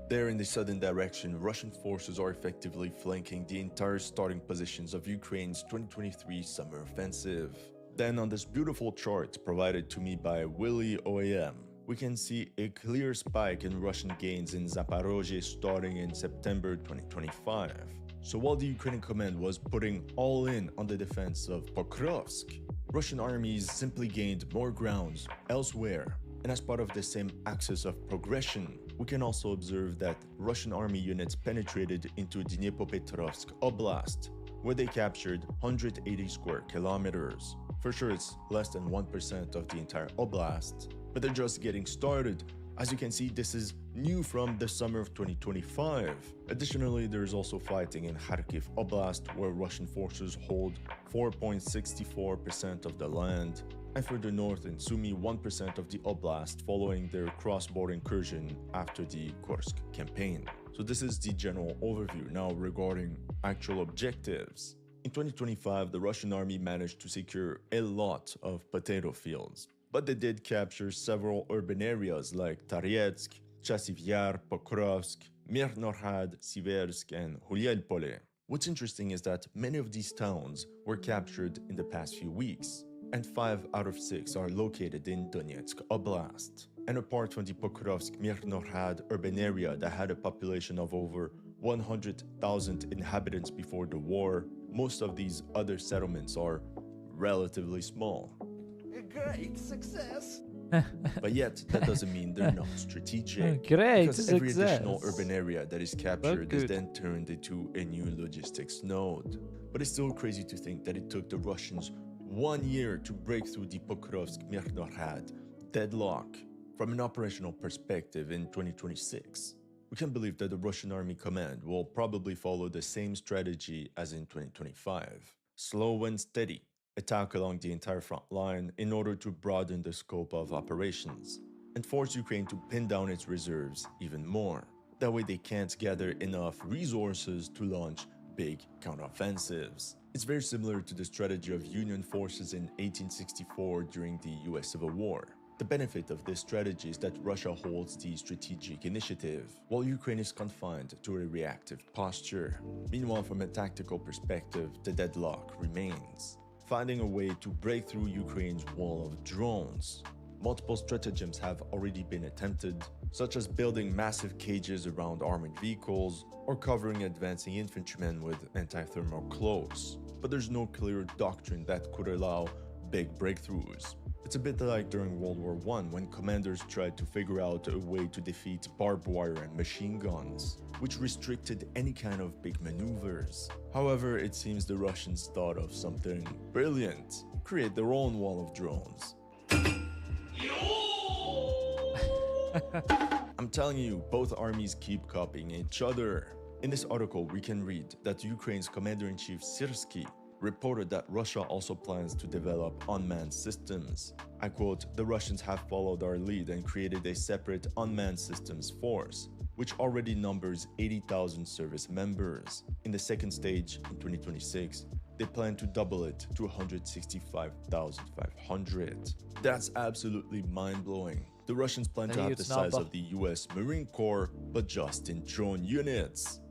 D: there in the southern direction, Russian forces are effectively flanking the entire starting positions of Ukraine's 2023 summer offensive. Then on this beautiful chart provided to me by Willy OAM, we can see a clear spike in Russian gains in Zaporozhye starting in September 2025. So while the Ukrainian command was putting all in on the defense of Pokrovsk, Russian armies simply gained more grounds elsewhere. And as part of the same axis of progression, we can also observe that Russian army units penetrated into Dnipropetrovsk Oblast, where they captured 180 square kilometers. For sure, it's less than 1% of the entire oblast, but they're just getting started. As you can see, this is new from the summer of 2025. Additionally, there is also fighting in Kharkiv Oblast, where Russian forces hold 4.64% of the land, and further north in Sumy 1% of the oblast following their cross-border incursion after the Kursk campaign. So this is the general overview. Now regarding actual objectives. In 2025, the Russian army managed to secure a lot of potato fields, but they did capture several urban areas like Taretsk, Chasiv Yar, Pokrovsk, Mir Norhad, Siversk, and Hulielpole. What's interesting is that many of these towns were captured in the past few weeks, and 5 out of 6 are located in Donetsk Oblast. And apart from the Pokrovsk Mir Norhad urban area that had a population of over 100,000 inhabitants before the war, most of these other settlements are relatively small.
G: Great success.
D: But yet, that doesn't mean they're not strategic.
A: Great
D: because every additional
A: success.
D: urban area that is captured is
A: good.
D: then turned into a new logistics node. But it's still crazy to think that it took the Russians 1 year to break through the Pokrovsk Mir Norhad deadlock. From an operational perspective in 2026, we can believe that the Russian Army Command will probably follow the same strategy as in 2025. Slow and steady. Attack along the entire front line in order to broaden the scope of operations and force Ukraine to pin down its reserves even more. That way they can't gather enough resources to launch big counteroffensives. It's very similar to the strategy of Union forces in 1864 during the US Civil War. The benefit of this strategy is that Russia holds the strategic initiative, while Ukraine is confined to a reactive posture. Meanwhile, from a tactical perspective, the deadlock remains. Finding a way to break through Ukraine's wall of drones. Multiple stratagems have already been attempted, such as building massive cages around armored vehicles or covering advancing infantrymen with anti-thermal cloaks. But there's no clear doctrine that could allow big breakthroughs. It's a bit like during World War I when commanders tried to figure out a way to defeat barbed wire and machine guns, which restricted any kind of big maneuvers. However, it seems the Russians thought of something brilliant: create their own wall of drones. I'm telling you, both armies keep copying each other. In this article, we can read that Ukraine's commander-in-chief Syrskyi reported that Russia also plans to develop unmanned systems. I quote, "The Russians have followed our lead and created a separate unmanned systems force, which already numbers 80,000 service members. In the second stage, in 2026, they plan to double it to 165,500. That's absolutely mind-blowing. The Russians plan to have the size of the US Marine Corps, but just in drone units.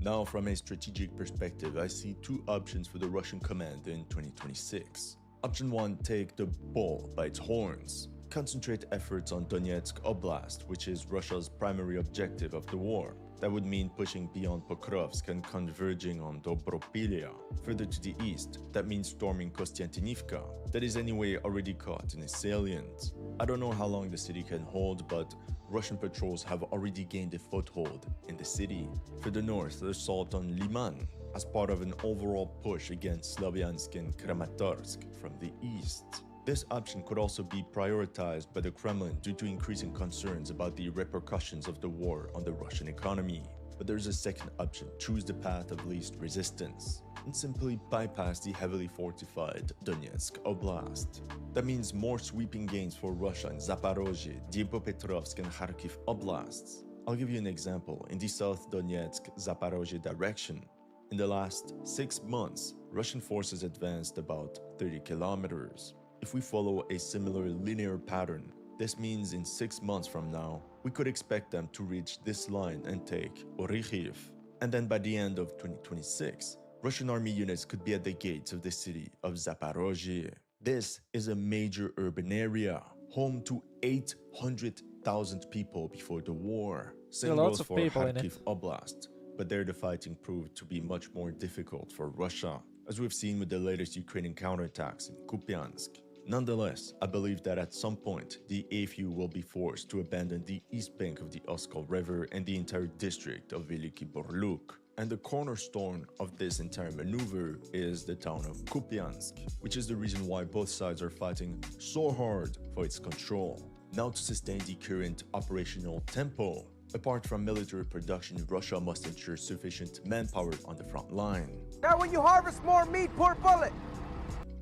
D: Now, from a strategic perspective, I see two options for the Russian command in 2026. Option 1, take the bull by its horns. Concentrate efforts on Donetsk Oblast, which is Russia's primary objective of the war. That would mean pushing beyond Pokrovsk and converging on Dobropilya. Further to the east, that means storming Kostiantynivka, that is anyway already caught in a salient. I don't know how long the city can hold, but Russian patrols have already gained a foothold in the city. For the north, assault on Liman, as part of an overall push against Slavyansk and Kramatorsk from the east. This option could also be prioritized by the Kremlin due to increasing concerns about the repercussions of the war on the Russian economy. But there's a second option: choose the path of least resistance and simply bypass the heavily fortified Donetsk Oblast. That means more sweeping gains for Russia in Zaporozhye, Dnipropetrovsk, and Kharkiv Oblasts. I'll give you an example. In the South Donetsk-Zaporozhye direction, in the last 6 months, Russian forces advanced about 30 kilometers. If we follow a similar linear pattern, this means in 6 months from now, we could expect them to reach this line and take Orikhiv. And then by the end of 2026, Russian army units could be at the gates of the city of Zaporozhye. This is a major urban area, home to 800,000 people before the war. Same goes for Kharkiv Oblast, but there the fighting proved to be much more difficult for Russia, as we've seen with the latest Ukrainian counterattacks in Kupiansk. Nonetheless, I believe that at some point, the AFU will be forced to abandon the east bank of the Oskol River and the entire district of Veliki Borluk. And the cornerstone of this entire maneuver is the town of Kupiansk, which is the reason why both sides are fighting so hard for its control. Now to sustain the current operational tempo. Apart from military production, Russia must ensure sufficient manpower on the front line.
G: Now when you harvest more meat, pour bullet.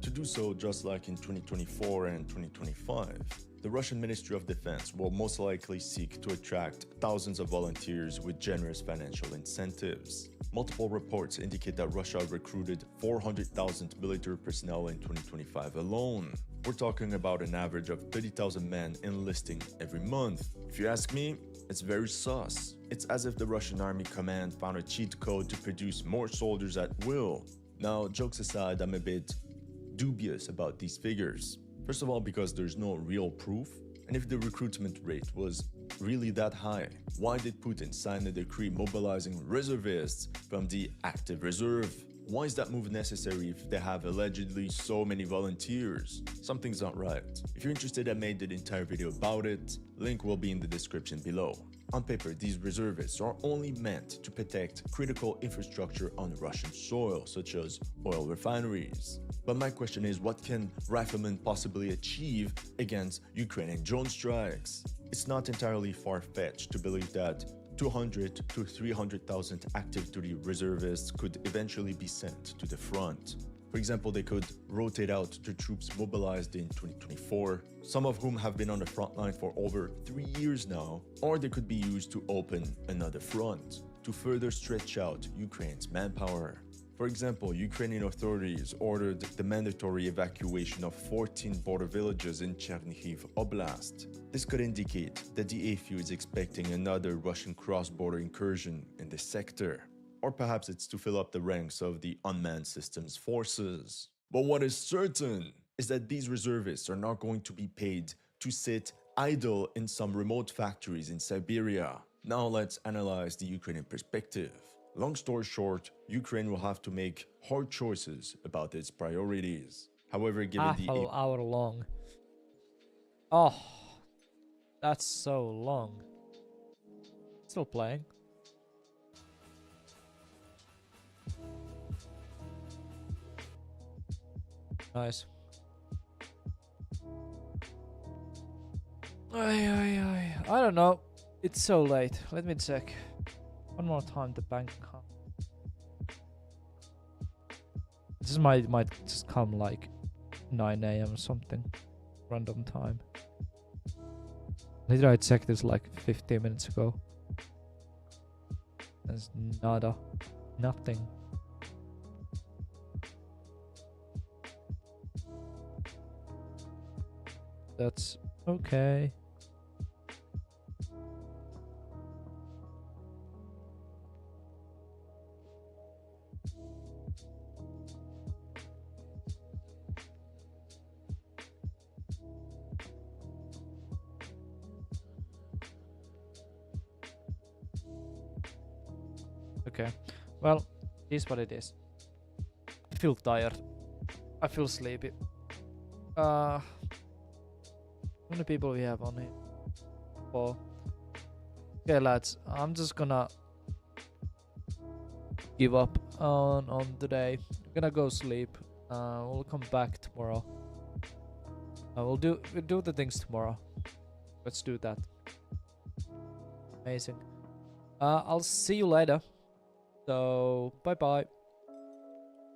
D: To do so, just like in 2024 and 2025, the Russian Ministry of Defense will most likely seek to attract thousands of volunteers with generous financial incentives. Multiple reports indicate that Russia recruited 400,000 military personnel in 2025 alone. We're talking about an average of 30,000 men enlisting every month. If you ask me, it's very sus. It's as if the Russian Army Command found a cheat code to produce more soldiers at will. Now, jokes aside, I'm a bit dubious about these figures. First of all, because there's no real proof, and if the recruitment rate was really that high, why did Putin sign a decree mobilizing reservists from the active reserve? Why is that move necessary if they have allegedly so many volunteers? Something's not right. If you're interested, I made an entire video about it. Link will be in the description below. On paper, these reservists are only meant to protect critical infrastructure on Russian soil, such as oil refineries. But my question is, what can riflemen possibly achieve against Ukrainian drone strikes? It's not entirely far-fetched to believe that 200 to 300,000 active duty reservists could eventually be sent to the front. For example, they could rotate out the troops mobilized in 2024, some of whom have been on the front line for over 3 years now, or they could be used to open another front, to further stretch out Ukraine's manpower. For example, Ukrainian authorities ordered the mandatory evacuation of 14 border villages in Chernihiv Oblast. This could indicate that the AFU is expecting another Russian cross-border incursion in the sector. Or perhaps it's to fill up the ranks of the unmanned systems forces. But what is certain is that these reservists are not going to be paid to sit idle in some remote factories in Siberia. Now let's analyze the Ukrainian perspective. Long story short, Ukraine will have to make hard choices about its priorities. However, given
A: Half
D: the
A: an hour long. Oh, that's so long. Still playing. Nice. I don't know. It's so late. Let me check. One more time the bank account. This might just come like 9 AM or something. Random time. Later I checked this like 15 minutes ago. There's nada. Nothing. That's okay. Okay, well, it is what it is. I feel tired. I feel sleepy. How many people we have on here? 4. Okay, lads, I'm just gonna give up on today. I'm gonna go sleep. We'll come back tomorrow. We'll do the things tomorrow. Let's do that. Amazing. I'll see you later. So bye bye.